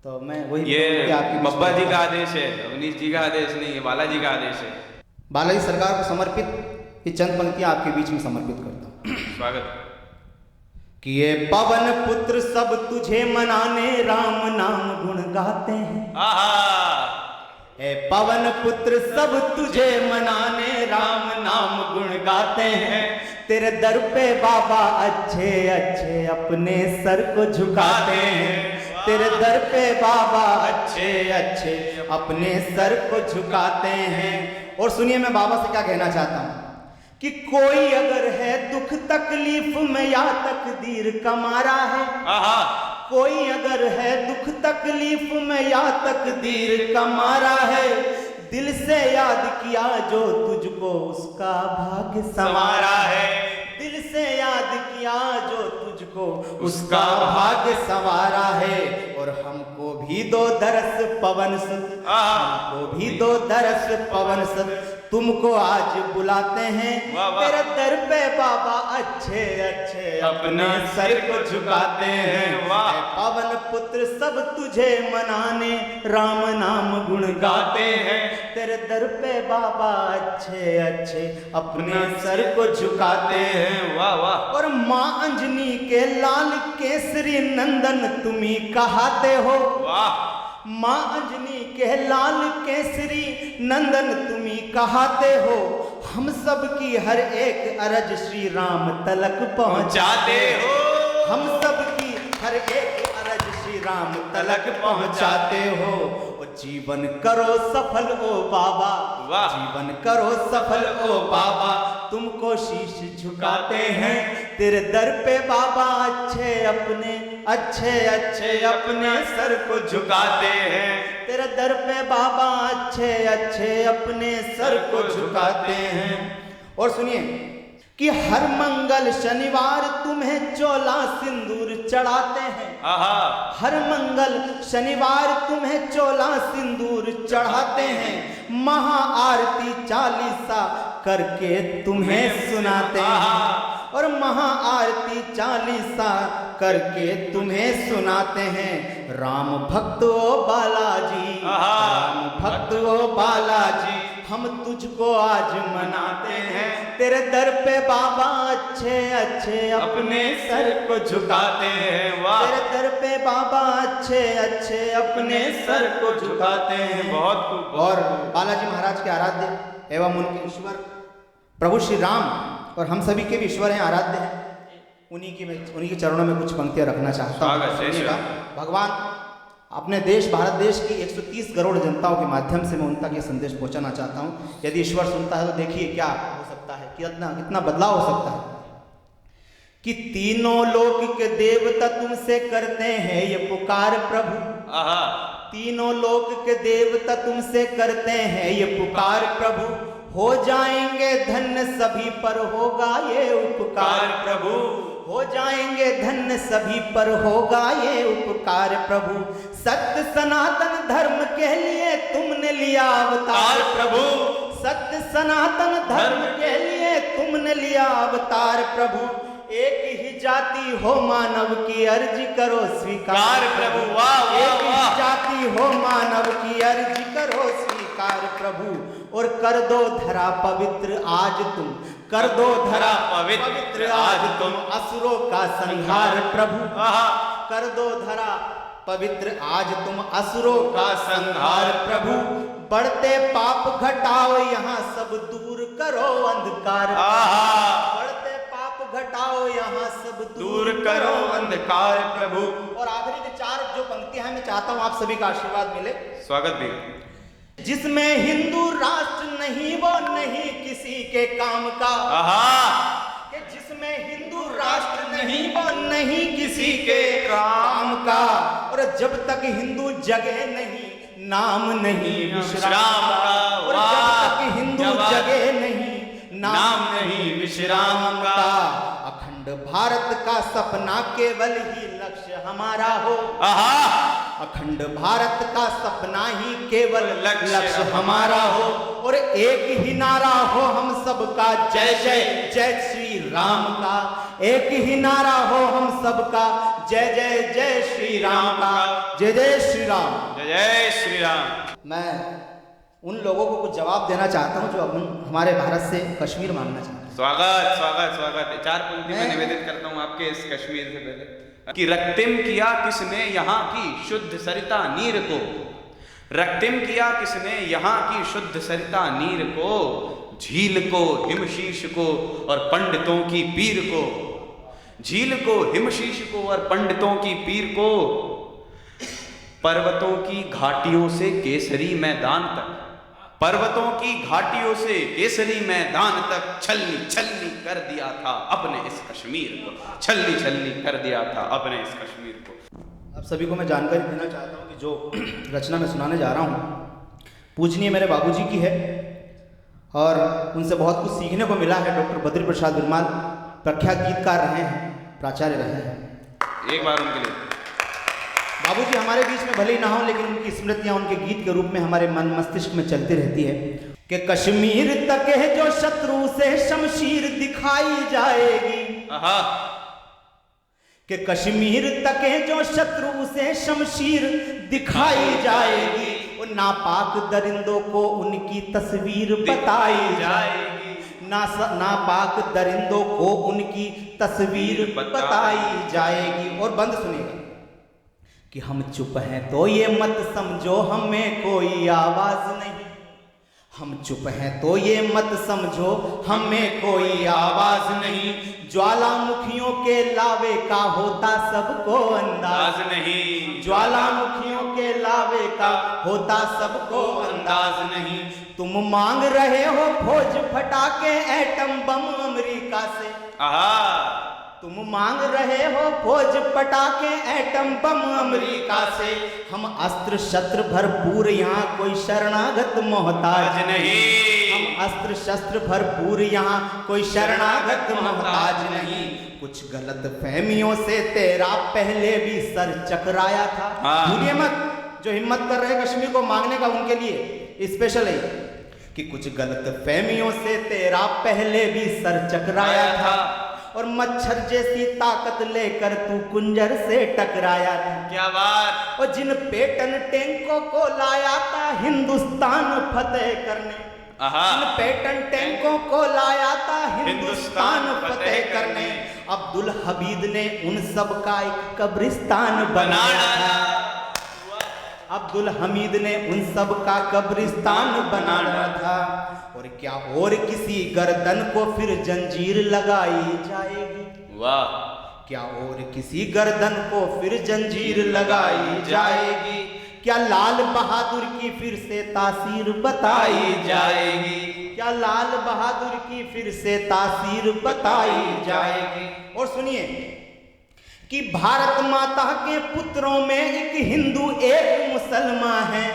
तो मैं वही ये आपके बीच बब्बा में जी का आदेश है, अवनीश जी का आदेश नहीं है, बालाजी का आदेश है। बालाजी सरकार को समर्पित ये चंद पंक्तियां आपके बीच में समर्पित करता हूँ। स्वागत। कि ये पवन पुत्र सब तुझे मनाने राम नाम गुण गाते हैं। आहा, ए पवन पुत्र सब तुझे मनाने राम नाम गुण गाते हैं, तेरे दर पे बाबा अच्छे अच्छे अपने सर को झुकाते हैं, तेरे दर पे बाबा अच्छे अच्छे अपने सर को झुकाते हैं। और सुनिए मैं बाबा से क्या कहना चाहता हूँ, कि कोई अगर है दुख तकलीफ में या तकदीर का मारा है, आहा, कोई अगर है दुख तकलीफ में या तकदीर का मारा है, दिल से याद किया जो तुझको उसका भाग्य संवारा है, दिल से याद किया जो तुझको उसका भाग्य संवारा है। और हमको भी दो दरस पवन सुत, हमको भी दो दरस पवन सुत, तुमको आज बुलाते हैं, तेरे दर पे बाबा अच्छे अच्छे अपने सर को झुकाते हैं। पवन पुत्र सब तुझे मनाने राम नाम गुण गाते हैं, तेरे दर पे बाबा अच्छे अच्छे अपने सर को झुकाते हैं। वाह वाह। और माँ अंजनी के लाल केसरी नंदन तुम्ही कहाते हो, वाह। माँ अंजनी के लाल केसरी नंदन तुम्ही कहाते हो, हम सब की हर एक अरज श्री राम तलक पहुँचाते हो, हम सब की हर एक अरज श्री राम तलक पहुँचाते हो। जीवन करो सफल ओ बाबा, जीवन करो सफल ओ बाबा, तुमको शीश झुकाते हैं तेरे दर पे बाबा, अच्छे अपने सर को झुकाते हैं तेरे दर पे बाबा, अच्छे अपने सर को झुकाते हैं। और सुनिए कि हर मंगल शनिवार तुम्हें चोला सिंदूर चढ़ाते हैं, हर मंगल शनिवार तुम्हें चोला सिंदूर चढ़ाते हैं, महाआरती चालीसा करके तुम्हें सुनाते हैं, और महाआरती चालीसा करके तुम्हें सुनाते हैं। राम भक्त ओ बालाजी, राम भक्त ओ बालाजी, हम तुझको आज मनाते हैं तेरे दर पे बाबा, अच्छे अपने सर को झुकाते हैं। तेरे दर पे बाबा, अच्छे अपने सर को झुकाते हैं। बहुत खूब। और बालाजी महाराज के आराध्य एवं उनके ईश्वर प्रभु श्री राम और हम सभी के भी ईश्वर हैं, आराध्य हैं, उन्हीं के चरणों में कुछ पंक्तियां रखना चाहता हूँ। भगवान अपने देश भारत देश की 130 करोड़ जनताओं के माध्यम से मैं उन तक ये संदेश पहुंचाना चाहता हूँ। यदि ईश्वर सुनता है तो देखिए क्या हो सकता है, कितना बदलाव हो सकता है। कि तीनों लोक के देवता तुमसे करते हैं ये पुकार प्रभु, तीनों लोक के देवता तुमसे करते हैं ये पुकार प्रभु, हो जाएंगे धन्य सभी पर होगा ये उपकार प्रभु, हो जाएंगे धन्य सभी पर होगा ये उपकार प्रभु। सत्य सनातन धर्म के लिए तुमने लिया अवतार प्रभु, सत्य सनातन धर्म के लिए तुमने लिया अवतार प्रभु। एक ही जाति हो मानव की अर्जी करो स्वीकार प्रभु, एक ही जाति हो मानव की अर्जी करो स्वीकार प्रभु। और कर दो धरा पवित्र आज तुम, कर दो धरा पवित्र आज तुम, असुरों का संहार प्रभु, कर दो धरा पवित्र आज तुम, असुरों का संहार प्रभु। बढ़ते पाप घटाओ यहाँ सब दूर करो अंधकार, बढ़ते पाप घटाओ यहाँ सब दूर करो अंधकार प्रभु। और आखिरी के 4 जो पंक्तियां हैं मैं चाहता हूँ आप सभी का आशीर्वाद मिले, स्वागत भी। जिसमें हिंदू राष्ट्र नहीं वो नहीं किसी के काम का, कि जिसमें हिंदू राष्ट्र नहीं वो नहीं किसी के काम का। और जब तक हिंदू जगह नहीं नाम नहीं विश्राम का, और जब तक हिंदू जगह नहीं नाम नहीं विश्राम का। अखंड भारत का सपना केवल ही लक्ष्य हमारा हो, अखंड भारत का सपना ही केवल लक्ष्य हमारा हो। और एक ही नारा हो हम सबका, जय जय जय श्री राम का, एक ही नारा हो हम सबका, जय जय जय श्री राम का, जय जय श्री राम, जय जय श्री राम। मैं उन लोगों को कुछ जवाब देना चाहता हूं जो अब हमारे भारत से कश्मीर मांगना चाहते हैं। स्वागत स्वागत स्वागत। 4 पंक्ति में निवेदित करता हूं आपके इस कश्मीर से पहले कि रक्तिम किया किसने यहाँ की शुद्ध सरिता नीर को, रक्तिम किया किसने यहाँ की शुद्ध सरिता नीर को, झील को हिमशीष को और पंडितों की पीर को, झील को हिमशीष को और पंडितों की पीर को, पर्वतों की घाटियों से केसरी मैदान तक, पर्वतों की घाटियों से केसरी मैदान तक छलनी छलनी कर दिया था अपने इस कश्मीर को, छलनी छलनी कर दिया था अपने इस कश्मीर को। आप सभी को मैं जानकारी देना चाहता हूँ कि जो रचना मैं सुनाने जा रहा हूँ पूजनीय मेरे बाबूजी की है और उनसे बहुत कुछ सीखने को मिला है। डॉक्टर बद्री प्रसाद बिरमाल प्रख्यात गीतकार रहे हैं, प्राचार्य रहे हैं। एक बार उनके लिए बाबूजी हमारे बीच में भले ही ना हो लेकिन उनकी स्मृतियां उनके गीत के रूप में हमारे मन मस्तिष्क में चलती रहती है। कि कश्मीर तक है जो शत्रु से शमशीर दिखाई जाएगी, कि कश्मीर तक है जो शत्रु से शमशीर दिखाई जाएगी, और नापाक दरिंदों को उनकी तस्वीर बताई जाएगी, नापाक दरिंदों को उनकी तस्वीर बताई जाएगी। और बंद सुनिएगा कि हम चुप हैं तो ये मत समझो हमें कोई आवाज नहीं, हम चुप हैं तो ये मत समझो हम में कोई आवाज नहीं, ज्वालामुखियों के लावे का होता सबको अंदाज नहीं, ज्वालामुखियों के लावे का होता सबको अंदाज नहीं। तुम मांग रहे हो फौज फटाके एटम बम अमेरिका से, तुम मांग रहे हो फौज पटाके एटम बम अमेरिका से, हम अस्त्र शस्त्र भरपूर यहाँ कोई शरणागत मोहताज नहीं, हम अस्त्र शस्त्र भरपूर यहाँ कोई शरणागत मोहताज नहीं। कुछ गलत फहमियों से तेरा पहले भी सर चकराया था, भूलिए मत, जो हिम्मत कर रहे कश्मीर को मांगने का उनके लिए स्पेशल है कि कुछ गलत फहमियों से तेरा पहले भी सर चकराया था, और मच्छर जैसी ताकत लेकर तू कुंजर से टकराया था। क्या बात। और जिन पेटन टैंकों को लाया था हिंदुस्तान फतेह करने, जिन पेटन टैंकों को लाया था हिंदुस्तान फतेह करने, अब्दुल हमीद ने उन सब का एक कब्रिस्तान बनाया था, अब्दुल हमीद ने उन सब का कब्रिस्तान बनाया था। और क्या और किसी गर्दन को फिर जंजीर लगाई जाएगी, वाह, क्या और किसी गर्दन को फिर जंजीर लगाई जाएगी, क्या लाल बहादुर की फिर से तासीर बताई जाएगी, क्या लाल बहादुर की फिर से तासीर बताई जाएगी। और सुनिए कि भारत माता के पुत्रों में एक हिंदू एक मुसलमान है।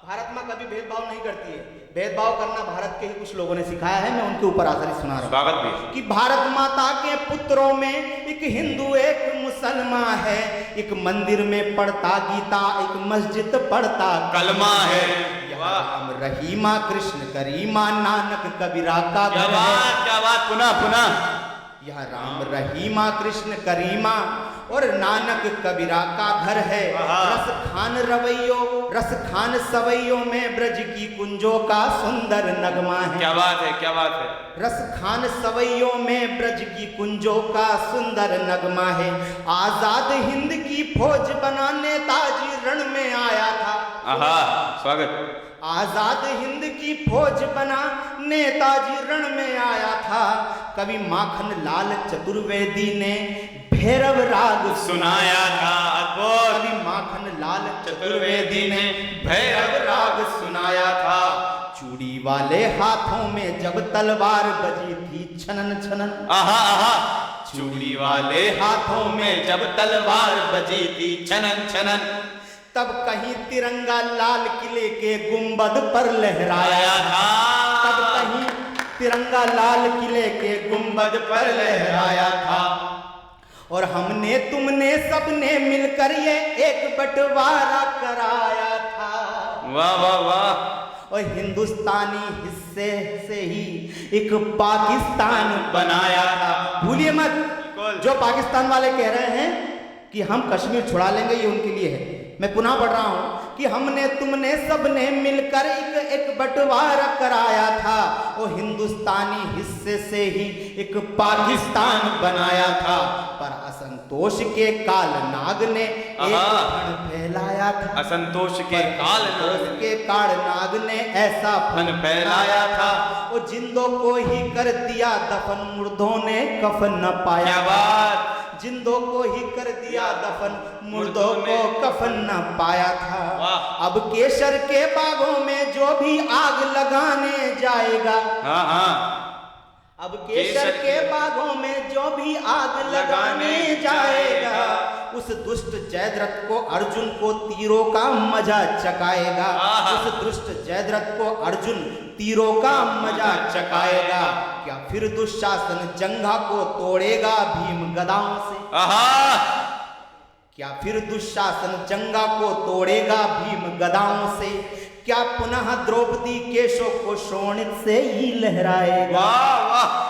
भारत माँ कभी भेदभाव नहीं करती है, भेदभाव करना भारत के ही कुछ लोगों ने सिखाया है, मैं उनके ऊपर आधारित सुना रहा हूँ। स्वागत भी। कि भारत माता के पुत्रों में एक हिंदू एक मुसलमान है, एक मंदिर में पढ़ता गीता, एक मस्जिद पढ़ता कलमा है, राम रहीमा कृष्ण करीमा नानक कबीरा का घर है। क्या बात, पुनः पुनः। यह राम रहीमा कृष्ण करीमा और नानक कबीरा का घर है। रस खान रवैयो रस खान सवैयों में ब्रज की कुंजों का सुंदर नगमा है। क्या बात है, क्या बात है। रस खान सवैयों में ब्रज की कुंजों का सुंदर नगमा है। आजाद हिंद की फौज बनाने ताजी रण में आया था। स्वागत। आजाद हिंद की फौज बना नेताजी रण में आया था। कवि माखन लाल चतुर्वेदी ने भैरव राग सुनाया था। कवि माखन लाल चतुर्वेदी ने भैरव राग सुनाया था। चूड़ी वाले हाथों में जब तलवार बजी थी छनन छनन, चूड़ी वाले हाथों में जब तलवार बजी थी छनन छनन, तब कहीं तिरंगा लाल किले के गुंबद पर लहराया था। तब कहीं तिरंगा लाल किले के गुंबद पर लहराया था। और हमने तुमने सबने मिलकर ये एक बंटवारा कराया था। वाह वाह वाह। और हिंदुस्तानी हिस्से से ही एक पाकिस्तान बनाया था। भूलिए मत, जो पाकिस्तान वाले कह रहे हैं कि हम कश्मीर छुड़ा लेंगे, ये उनके लिए है। मैं पुनः पढ़ रहा हूं कि हमने तुमने सबने मिलकर एक बंटवारा कराया था। और हिंदुस्तानी हिस्से से ही एक पाकिस्तान बनाया था। पर असंतोष के काल नाग ने एक फन फैलाया था। असंतोष के काल नाग ने ऐसा फन फैलाया था। और जिंदों को ही कर दिया दफन, मुर्दों ने कफन न पाया। बात। जिंदों को ही कर दिया दफन, मुर्दों को कफन न पाया था। अब केसर के बागों में जो भी आग लगाने जाएगा, अब केसर के बागों में जो भी आग लगाने जाएगा, उस दुष्ट जयद्रथ को अर्जुन को तीरों का मजा चकाएगा। उस दुष्ट जयद्रथ को अर्जुन तीरों का मजा चकाएगा। क्या फिर दुशासन जंघा को तोड़ेगा भीम गदाओं से? क्या फिर दुशासन जंघा को तोड़ेगा भीम गदाओं से? क्या पुनः द्रौपदी केशों को शोणित से ही लहराएगा?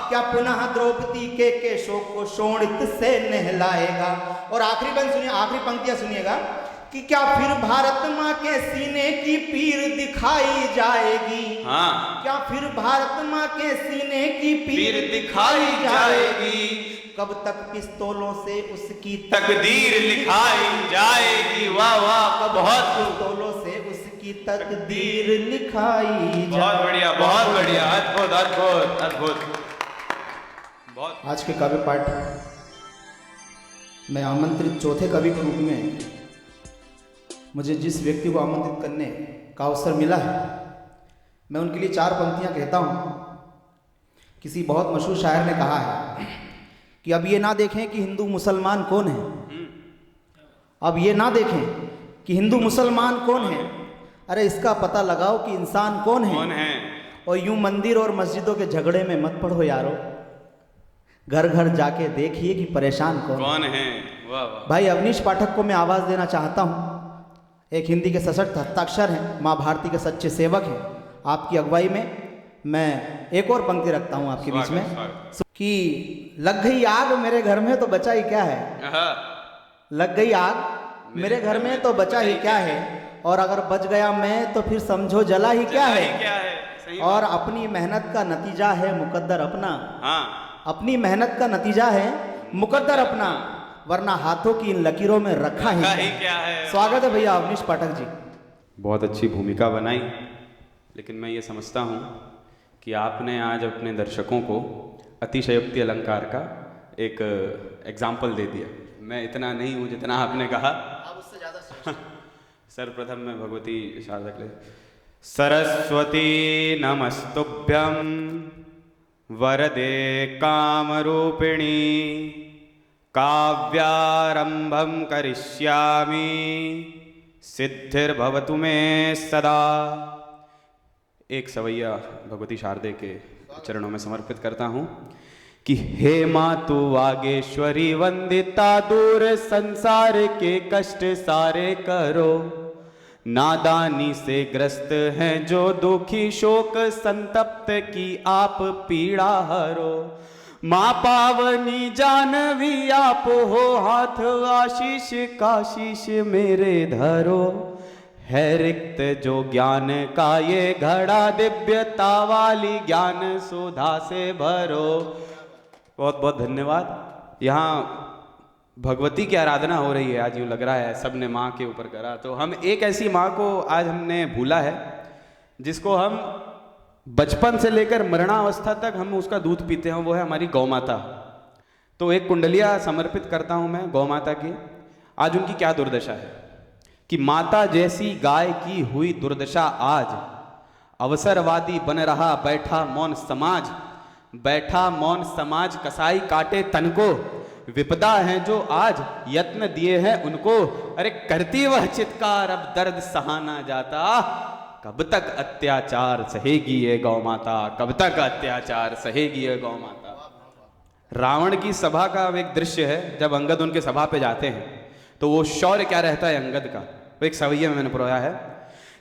क्या पुनः द्रौपदी के केशों को शोणित से नहलाएगा? और आखिरी बंद सुनिए, आखिरी पंक्तियां सुनिएगा कि क्या फिर भारत माँ के सीने की पीर दिखाई जाएगी? क्या फिर भारत माँ के सीने की पीर दिखाई जाएगी? कब तक पिस्तौलों से उसकी तकदीर लिखाई जाएगी? वाह वाह, बहुत पिस्तौलों से उसकी जिसकी तकदीर लिखाई बहुत बढ़िया, बहुत बढ़िया, अद्भुत अद्भुत अद्भुत। बहुत आज के काव्य पाठ में आमंत्रित चौथे कवि के रूप में मुझे जिस व्यक्ति को आमंत्रित करने का अवसर मिला है, मैं उनके लिए 4 पंक्तियां कहता हूं। किसी बहुत मशहूर शायर ने कहा है कि अब ये ना देखें कि हिंदू मुसलमान कौन है, अब ये ना देखें कि हिंदू मुसलमान कौन है, अरे इसका पता लगाओ कि इंसान कौन है। और यूं मंदिर और मस्जिदों के झगड़े में मत पड़ो यारो, घर घर जाके देखिए कि परेशान कौन है। वाह वाह। भाई अवनीश पाठक को मैं आवाज़ देना चाहता हूँ। एक हिंदी के सशक्त हस्ताक्षर हैं, माँ भारती के सच्चे सेवक हैं। आपकी अगुवाई में मैं एक और पंक्ति रखता हूँ आपके बीच में कि लग गई आग मेरे घर में तो बचा ही क्या है, लग गई आग मेरे घर में तो बचा ही क्या है, और अगर बच गया मैं तो फिर समझो जला ही क्या है। और अपनी मेहनत का नतीजा है मुकद्दर अपना, अपनी मेहनत का नतीजा है मुकद्दर अपना, वरना हाथों की इन लकीरों में रखा ही क्या है। स्वागत है भैया अवनीश पाठक जी। बहुत अच्छी भूमिका बनाई, लेकिन मैं ये समझता हूँ कि आपने आज अपने दर्शकों को अतिशयोक्ति अलंकार का एक एग्जाम्पल दे दिया। मैं इतना नहीं हूँ जितना आपने कहा। उससे ज़्यादा सर्वप्रथम मैं भगवती शारदा के लिए सरस्वती नमस्तुभ्यं वरदे कामरूपिणी काव्यारंभं करिष्यामि सिद्धिर्भवतु मे सदा। एक सवैया भगवती शारदे के चरणों में समर्पित करता हूँ कि हे मातु वागेश्वरी वंदिता, दूर संसार के कष्ट सारे करो, नादानी से ग्रस्त हैं जो दुखी, शोक संतप्त की आप पीड़ा हरो। माँ पावनी जानवी आप हो, हाथ आशीष काशीष मेरे धरो, है रिक्त जो ज्ञान का ये घड़ा, दिव्यता वाली ज्ञान सुधा से भरो। बहुत बहुत धन्यवाद। यहाँ भगवती की आराधना हो रही है आज, यूँ लग रहा है सब ने माँ के ऊपर करा, तो हम एक ऐसी माँ को आज हमने भूला है जिसको हम बचपन से लेकर मरणावस्था तक हम उसका दूध पीते हैं, वो है हमारी गौ माता। तो एक कुंडलिया समर्पित करता हूँ मैं गौ माता की। आज उनकी क्या दुर्दशा है कि माता जैसी गाय की हुई दुर्दशा आज, अवसरवादी बन रहा बैठा मौन समाज, बैठा मौन समाज कसाई काटे तन को, विपदा है जो आज यत्न दिए हैं उनको, अरे करती वह चित्कार अब दर्द सहाना जाता, कब तक अत्याचार सहेगी ये गौ माता, कब तक अत्याचार सहेगी ये गौ माता। रावण की सभा का एक दृश्य है, जब अंगद उनके सभा पे जाते हैं तो वो शौर्य क्या रहता है अंगद का, वो एक सवैया में मैंने पढ़ाया है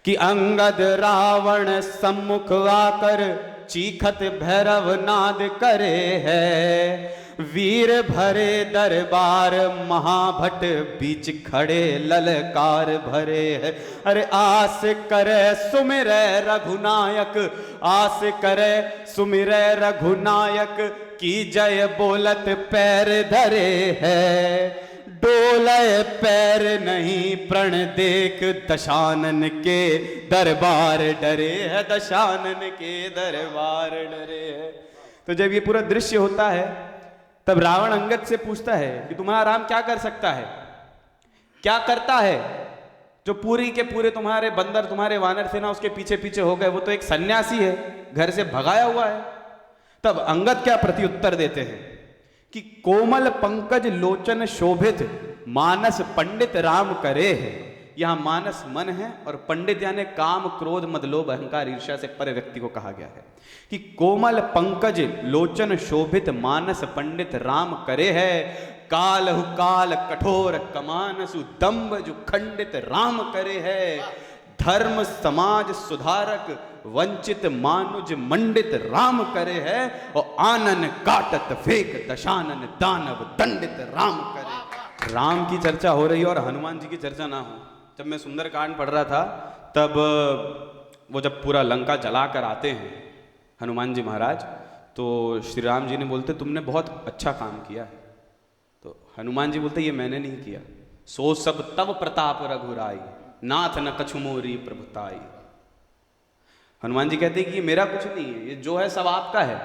कि अंगद रावण सम्मुख आकर चीखत भैरव नाद करे है, वीर भरे दरबार महाभट बीच खड़े ललकार भरे है। अरे आस करे सुमिरे रघुनायक, आस करे सुमिरे रघुनायक, की जय बोलत पैर धरे है, डोलय पैर नहीं प्रण देख, दशानन के दरबार डरे है, दशानन के दरबार डरे है। तो जब ये पूरा दृश्य होता है तब रावण अंगद से पूछता है कि तुम्हारा राम क्या कर सकता है, क्या करता है, जो पूरी के पूरे तुम्हारे बंदर तुम्हारे वानर थे ना उसके पीछे पीछे हो गए, वो तो एक सन्यासी है, घर से भगाया हुआ है। तब अंगद क्या प्रत्युत्तर देते हैं कि कोमल पंकज लोचन शोभित, मानस पंडित राम करे है। यहाँ मानस मन है और पंडित यानी काम क्रोध मद लोभ अहंकार ईर्ष्या से परे व्यक्ति को कहा गया है कि कोमल पंकज लोचन शोभित, मानस पंडित राम करे है, कालहु काल कठोर कमानसु, दम्भ जो खंडित राम करे है, धर्म समाज सुधारक वंचित मानुज मंडित राम करे है, और आनन काटत फेक दशानन दानव दंडित राम करे। राम की चर्चा हो रही है और हनुमान जी की चर्चा ना हो। जब मैं सुंदरकांड पढ़ रहा था तब वो जब पूरा लंका जला कर आते हैं हनुमान जी महाराज, तो श्री राम जी ने बोलते तुमने बहुत अच्छा काम किया। तो हनुमान जी बोलते ये मैंने नहीं किया, सो सब तब प्रताप रघुराई, नाथ न कछु मोरी प्रभुताई। हनुमान जी कहते हैं कि ये मेरा कुछ नहीं है, ये जो है सब आपका है,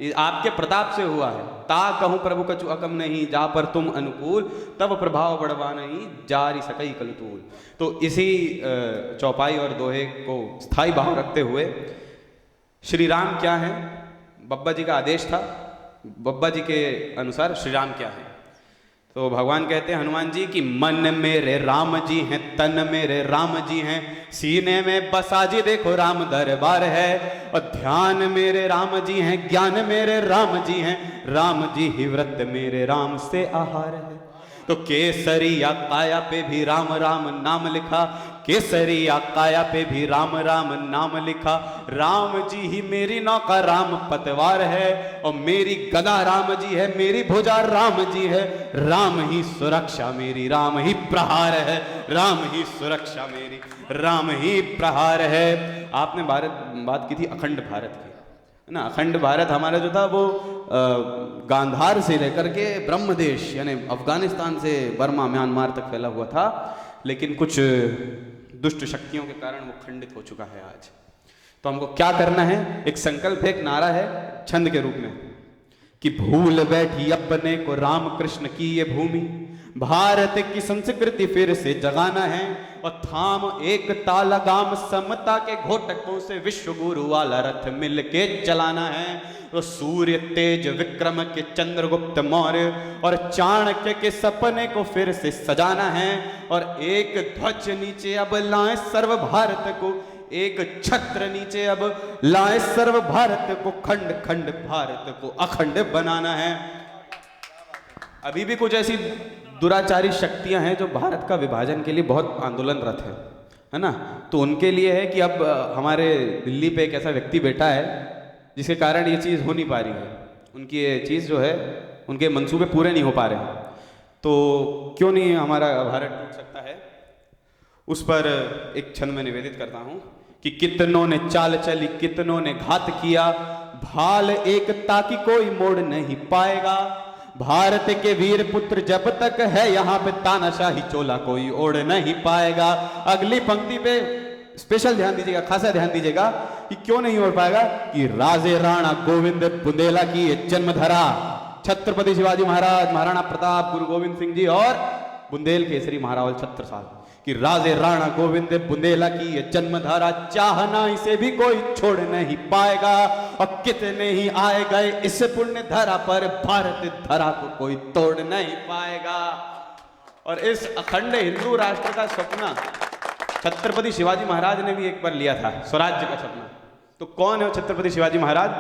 ये आपके प्रताप से हुआ है। ता कहूँ प्रभु कछु अकम नहीं, जा पर तुम अनुकूल, तब प्रभाव बढ़वा नहीं, जारी सकई कलतूल। तो इसी चौपाई और दोहे को स्थायी भाव रखते हुए श्री राम क्या है, बब्बा जी का आदेश था, बब्बा जी के अनुसार श्री राम क्या है। तो भगवान कहते हैं हनुमान जी कि मन मेरे राम जी हैं, तन मेरे राम जी हैं, सीने में बसा जी देखो राम दरबार है। और ध्यान मेरे राम जी हैं, ज्ञान मेरे राम जी हैं, राम जी ही व्रत मेरे राम से आहार है। तो केसरिया काया पे भी राम राम नाम लिखा, केसरिया काया पे भी राम राम नाम लिखा। राम जी ही मेरी नौका राम पतवार है, और मेरी गदा राम जी है, मेरी भुजा राम जी है। राम ही सुरक्षा मेरी, राम ही प्रहार है, राम ही सुरक्षा मेरी, राम ही प्रहार है। आपने बात की थी अखंड भारत की, है ना। अखंड भारत हमारा जो था वो गांधार से लेकर के ब्रह्मदेश यानी अफगानिस्तान से बर्मा म्यांमार तक फैला हुआ था, लेकिन कुछ दुष्ट शक्तियों के कारण वो खंडित हो चुका है आज। तो हमको क्या करना है, एक संकल्प है, एक नारा है छंद के रूप में कि भूल बैठी अपने को राम कृष्ण की ये भूमि, भारत की संस्कृति फिर से जगाना है। और थाम एक लगाम समता के घोटकों से विश्व गुरु वाला रथ मिलके चलाना है। तो सूर्य तेज विक्रम के चंद्रगुप्त मौर्य और चाणक्य के सपने को फिर से सजाना है। और एक ध्वज नीचे अब लाएं सर्व भारत को, एक छत्र नीचे अब लाएं सर्व भारत को, खंड खंड भारत को अखंड बनाना है। अभी भी कुछ ऐसी दुराचारी शक्तियां हैं जो भारत का विभाजन के लिए बहुत आंदोलनरत है ना। तो उनके लिए है कि अब हमारे दिल्ली पे एक ऐसा व्यक्ति बैठा है जिसके कारण ये चीज़ हो नहीं पा रही है, उनकी ये चीज़ जो है, उनके मंसूबे पूरे नहीं हो पा रहे हैं। तो क्यों नहीं हमारा भारत टूट सकता है, उस पर एक छंद में निवेदित करता हूँ कि कितनों ने चाल चली, कितनों ने घात किया, भाल एकता की कोई मोड़ नहीं पाएगा। भारत के वीर पुत्र जब तक है यहाँ पे, तानाशाही चोला कोई ओढ़ नहीं पाएगा। अगली पंक्ति पे स्पेशल ध्यान दीजिएगा, खासा ध्यान दीजिएगा कि क्यों नहीं ओढ़ पाएगा, कि राजे राणा गोविंद बुंदेला की जन्मधरा, छत्रपति शिवाजी महाराज, महाराणा प्रताप, गुरु गोविंद सिंह जी और बुंदेल केसरी महारावल छत्रसाल, कि राजे राणा गोविंद बुंदेला की ये जन्मधारा, चाहना इसे भी कोई छोड़ नहीं पाएगा। और कितने ही आए गए इस पुण्य धरा पर, भारत धरा को कोई तोड़ नहीं पाएगा। और इस अखंड हिंदू राष्ट्र का सपना छत्रपति शिवाजी महाराज ने भी एक बार लिया था, स्वराज्य का सपना। तो कौन है वो छत्रपति शिवाजी महाराज,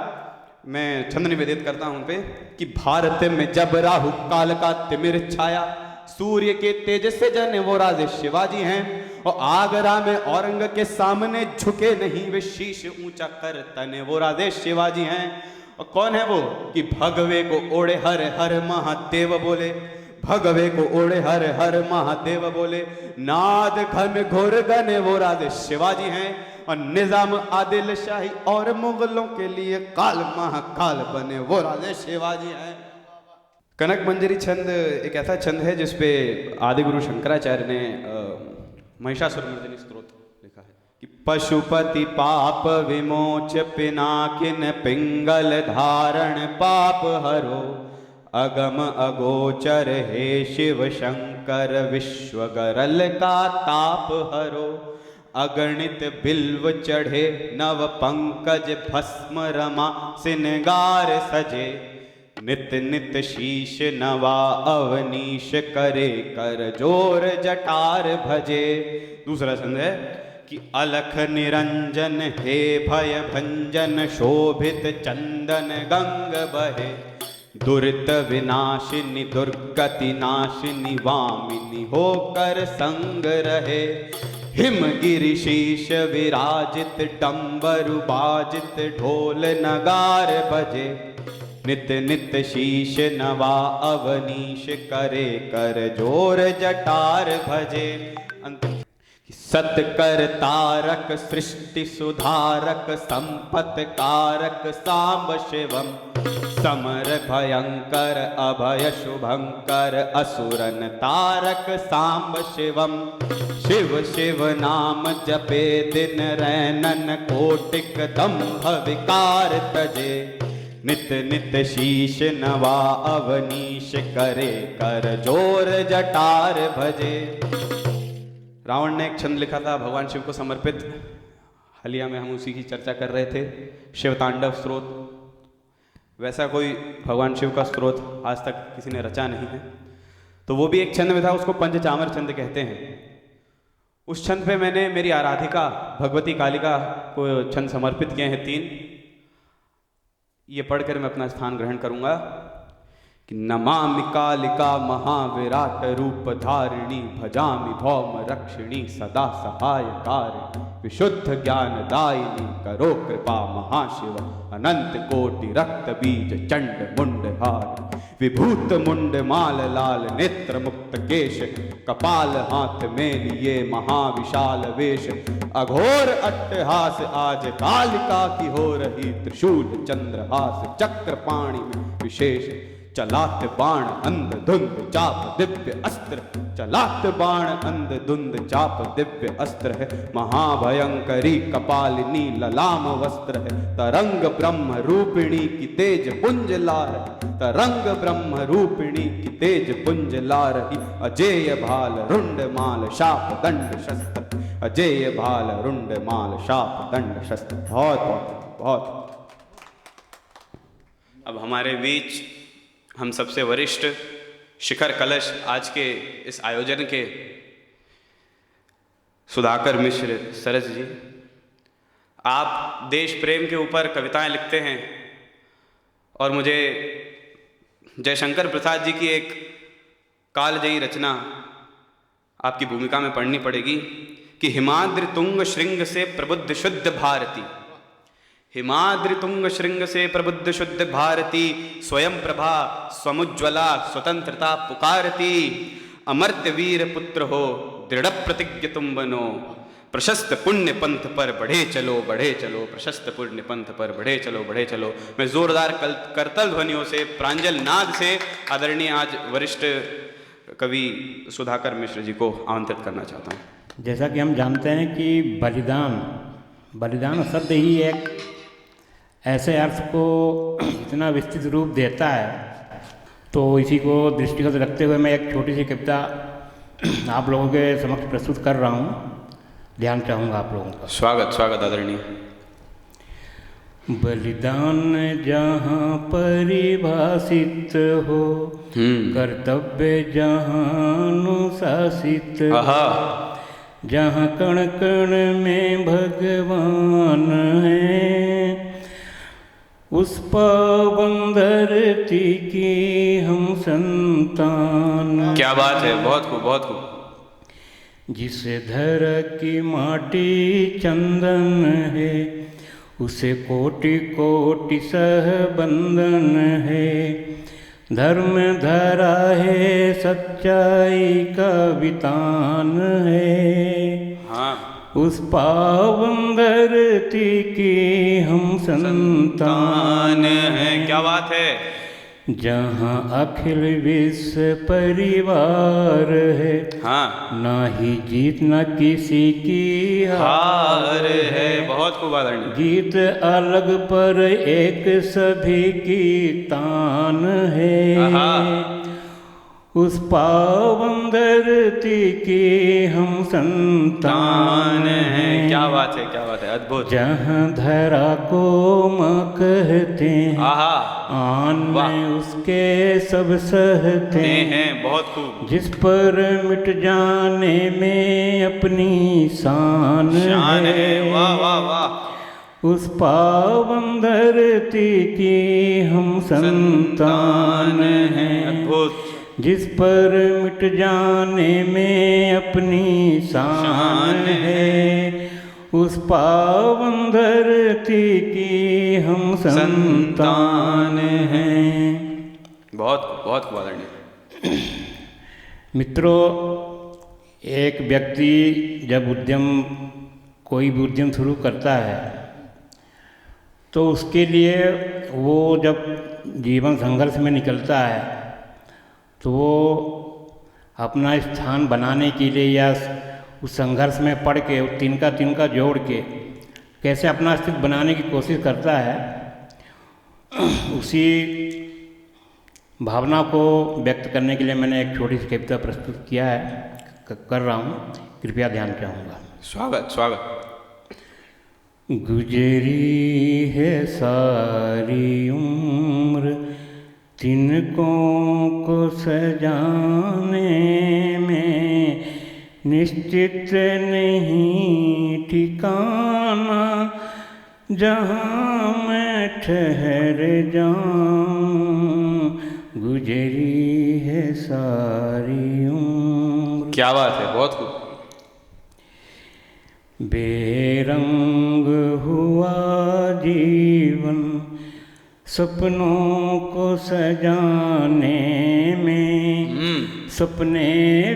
मैं छंद निवेदित करता हूं उन पे कि भारत में जब राहु काल का तिमिर छाया, सूर्य के तेज से जने वो राजे शिवाजी हैं। और आगरा में औरंग के सामने झुके नहीं वे, शीश ऊंचा कर तने वो राजे शिवाजी हैं। और कौन है वो, कि भगवे को ओढ़े हर हर महादेव बोले, भगवे को ओढ़े हर हर महादेव बोले, नाद घन घोर गने वो राजे शिवाजी हैं। और निजाम आदिल शाही और मुगलों के लिए काल महाकाल बने वो राजे शिवाजी हैं। कनक मंजरी छंद एक ऐसा छंद है जिसपे आदि गुरु शंकराचार्य ने महिषासुरमर्दिनी स्तोत्र लिखा है कि पशुपति पाप विमोच पिनाकिन पिंगल धारण पाप हरो, अगम अगोचर हे शिव शंकर विश्व गरल का ताप हरो। अगणित बिल्व चढ़े नव पंकज भस्म रमा सिनगार सजे, नित नित शीश नवा अवनीश करे कर जोर जटार भजे। दूसरा छंद है कि अलख निरंजन हे भय भंजन शोभित चंदन गंग बहे, दुरित विनाशिनी दुर्गति नाशिनी वामिनी होकर संग रहे। हिमगिरि शीश विराजित डंबरु बाजित ढोल नगार बजे, नित नित शीश नवा अवनीश करे कर जोर जटार भजे। सतकर तारक सृष्टि सुधारक संपत कारक सांब शिवम समर भयंकर अभय शुभंकर असुरन तारक सांब शिवम शिव शिव नाम जपे दिन रैनन कोटिक दंभ विकार तजे नित नित शीश नवा अवनीश करे कर जोर जटार भजे। रावण ने एक छंद लिखा था भगवान शिव को समर्पित, हालिया में हम उसी की चर्चा कर रहे थे, शिव तांडव स्त्रोत। वैसा कोई भगवान शिव का स्त्रोत आज तक किसी ने रचा नहीं है, तो वो भी एक छंद में था, उसको पंचचामर छंद कहते हैं। उस छंद पे मैंने मेरी आराधिका भगवती कालिका को छंद समर्पित किए हैं 3। ये पढ़कर मैं अपना स्थान ग्रहण करूंगा कि नमामि कालिका महाविराट रूप धारिणी भजामि भौम रक्षिणी सदा सहायकारिणी विशुद्ध ज्ञान दायिनी करो कृपा महाशिव अनंत कोटि रक्त बीज चंड मुंड हार विभूत मुंड माल लाल नेत्र मुक्त केश कपाल हाथ में लिए महाविशाल वेश अघोर अट्टहास आज कालिका की हो रही त्रिशूल चंद्रहास चक्र पाणी में विशेष चलात बाण अंध धुंध चाप दिव्य अस्त्र चलात बाण अंध धुंध चाप दिव्य अस्त्र है महाभयंकरी कपालिनी ललाम वस्त्र है तरंग ब्रह्म रूपिणी की तेज पुंज लार तरंग ब्रह्म रूपिणी की तेज पुंज लार अजेय भाल रुंड माल शाप दंड शस्त्र अजेय भाल रुंड माल शाप दंड शस्त्र। बहुत बहुत बहुत। अब हमारे बीच हम सबसे वरिष्ठ शिखर कलश आज के इस आयोजन के सुधाकर मिश्र सरस जी, आप देश प्रेम के ऊपर कविताएं लिखते हैं और मुझे जयशंकर प्रसाद जी की एक कालजयी रचना आपकी भूमिका में पढ़नी पड़ेगी कि हिमाद्रि तुंग श्रृंग से प्रबुद्ध शुद्ध भारती, हिमाद्रि तुंग श्रृंग से प्रबुद्ध शुद्ध भारती स्वयं प्रभा स्वमुज्ज्वला स्वतंत्रता पुकारती अमर्त्य वीर पुत्र हो दृढ़ प्रतिज्ञ तुम बनो प्रशस्त पुण्य पंथ पर बढ़े चलो प्रशस्त पुण्य पंथ पर बढ़े चलो। मैं जोरदार करतल ध्वनियों से प्रांजल नाद से आदरणीय आज वरिष्ठ कवि सुधाकर मिश्र जी को आमंत्रित करना चाहता हूँ। जैसा कि हम जानते हैं कि बलिदान शब्द ही एक ऐसे अर्थ को इतना विस्तृत रूप देता है, तो इसी को दृष्टिगत रखते हुए मैं एक छोटी सी कविता आप लोगों के समक्ष प्रस्तुत कर रहा हूँ। ध्यान चाहूँगा आप लोगों का। स्वागत आदरणीय। बलिदान जहाँ परिभाषित हो कर्तव्य जहाँ अनुशासित जहाँ कण कण में भगवान है उस पावन धरती की हम संतान। क्या बात है, बहुत खूब बहुत खूब। जिस धर की माटी चंदन है उसे कोटि कोटि सह बंधन है धर्म धरा है सच्चाई का वितान है उस पावन धरती की हम संतान है। क्या बात है। जहाँ अखिल विश्व परिवार है ना ही जीत न किसी की हार है। बहुत खूब आदरणीय। जीत अलग पर एक सभी की तान है उस पावन धरती की हम संतान हैं। क्या बात है, क्या बात है, अद्भुत। जहाँ धरा को माँ कहते हैं आन में उसके सब सहते हैं। बहुत खूब। जिस पर मिट जाने में अपनी शान है। वाह वाह वाह। उस पावन धरती की हम संतान हैं। अद्भुत। जिस पर मिट जाने में अपनी शान है उस पावन धरती की हम संतान हैं। बहुत बहुत आदरणीय। मित्रों, एक व्यक्ति जब कोई भी उद्यम शुरू करता है तो उसके लिए वो जब जीवन संघर्ष में निकलता है तो वो अपना स्थान बनाने के लिए या उस संघर्ष में पड़ के तिनका जोड़ के कैसे अपना अस्तित्व बनाने की कोशिश करता है, उसी भावना को व्यक्त करने के लिए मैंने एक छोटी सी कविता प्रस्तुत किया है, कर रहा हूँ, कृपया ध्यान चाहूँगा। स्वागत। गुजरी है सारी उम्र तिनकों को सजाने में, निश्चित नहीं ठिकाना जहाँ मैं ठहर जाऊँ। गुजरी है सारी उम्र। क्या बात है, बहुत खूब। बेरंग हुआ जीवन सपनों को सजाने में, सपने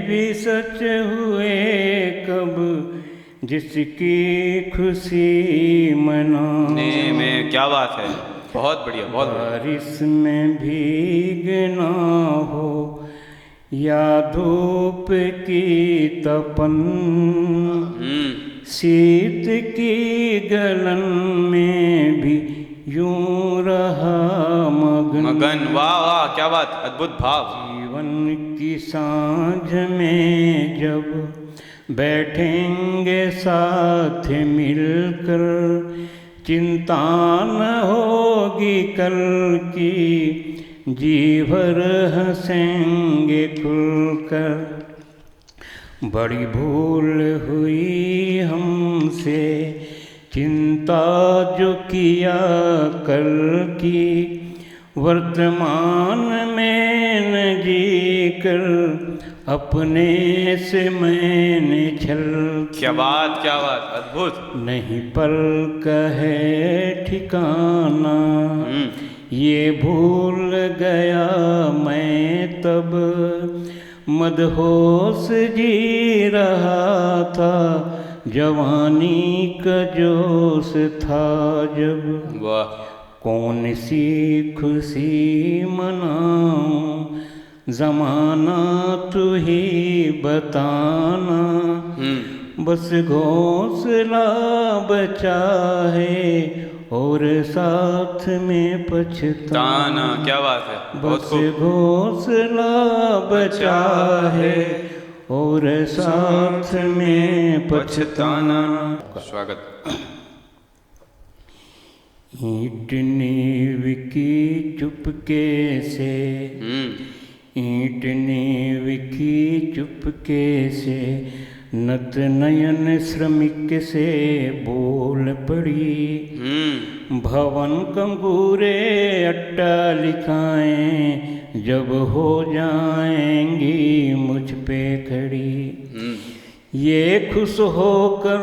भी सच हुए कब जिसकी खुशी मनाने में। क्या बात है, बहुत बढ़िया, बहुत बढ़िया। बारिश में भीगना हो या धूप की तपन, शीत की गलन में भी यूं रहा मगन। वाह वाह, क्या बात, अद्भुत भाव। जीवन की सांझ में जब बैठेंगे साथ मिलकर, चिंता न होगी कल की, जी भर हंसेंगे खुलकर। बड़ी भूल हुई हमसे चिंता जो किया कल की, वर्तमान में न जी कर अपने से मैंने छल। क्या बात, क्या बात, अद्भुत। नहीं पल का है ठिकाना, ये भूल गया मैं तब, मदहोश जी रहा था, जवानी का जोश था जब। वाह। कौन सी खुशी मनाऊं, ज़माना तू ही बताना, बस घोंसला बचा है और साथ में पछताना। क्या बात है, बस घोंसला बचा है और साथ में पछताना। स्वागत। ईंट नींव की चुपके से, ईंट नींव की चुपके से, नत नयन श्रमिक से बोल पड़ी। भवन कंगूरे अट्टालिकाएं जब हो जाएंगी मुझ पे खड़ी, ये खुश होकर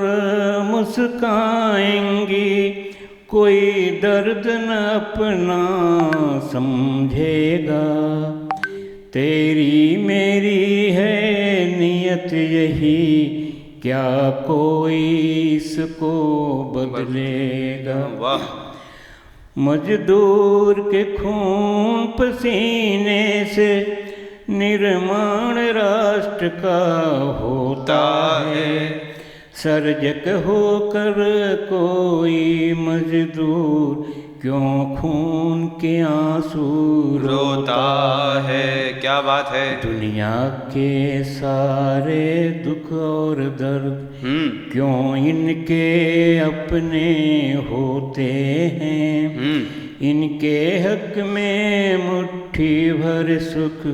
मुस्काएंगी, कोई दर्द न अपना समझेगा। तेरी मेरी है नियत यही, क्या कोई इसको बदलेगा। वाह। मजदूर के खून पसीने से निर्माण राष्ट्र का होता है, सर्जक होकर कोई मजदूर क्यों खून के आंसू रोता है। क्या बात है। दुनिया के सारे दुख और दर्द क्यों इनके अपने होते हैं, इनके हक में मुट्ठी भर सुख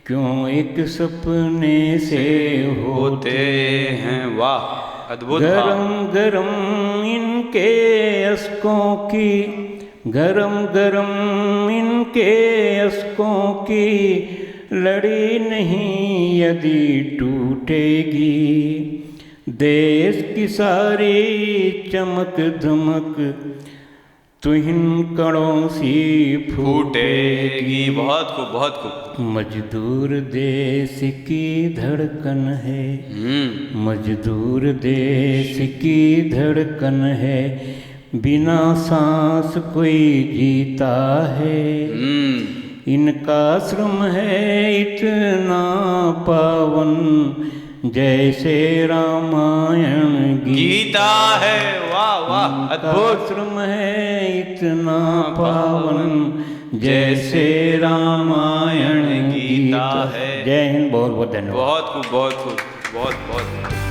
क्यों एक सपने से होते हैं। वाह, अद्भुत। गरम गरम इनके अश्कों की, गरम गरम इनके अश्कों की लड़ी नहीं यदि टूटेगी, देश की सारी चमक धमक तुहिन कणों सी फूटेगी। बहुत खूब, बहुत खूब। मजदूर देश की धड़कन है, मजदूर देश की धड़कन है, बिना सांस कोई जीता है। इनका श्रम है इतना पावन, जैसे रामायण गीता है। वाह वाह, अद्भुत। श्रम है इतना पावन, जैसे रामायण गीता है। जय हिंद। बहुत बहुत धन्यवाद। बहुत खूब, बहुत खूब, बहुत बहुत।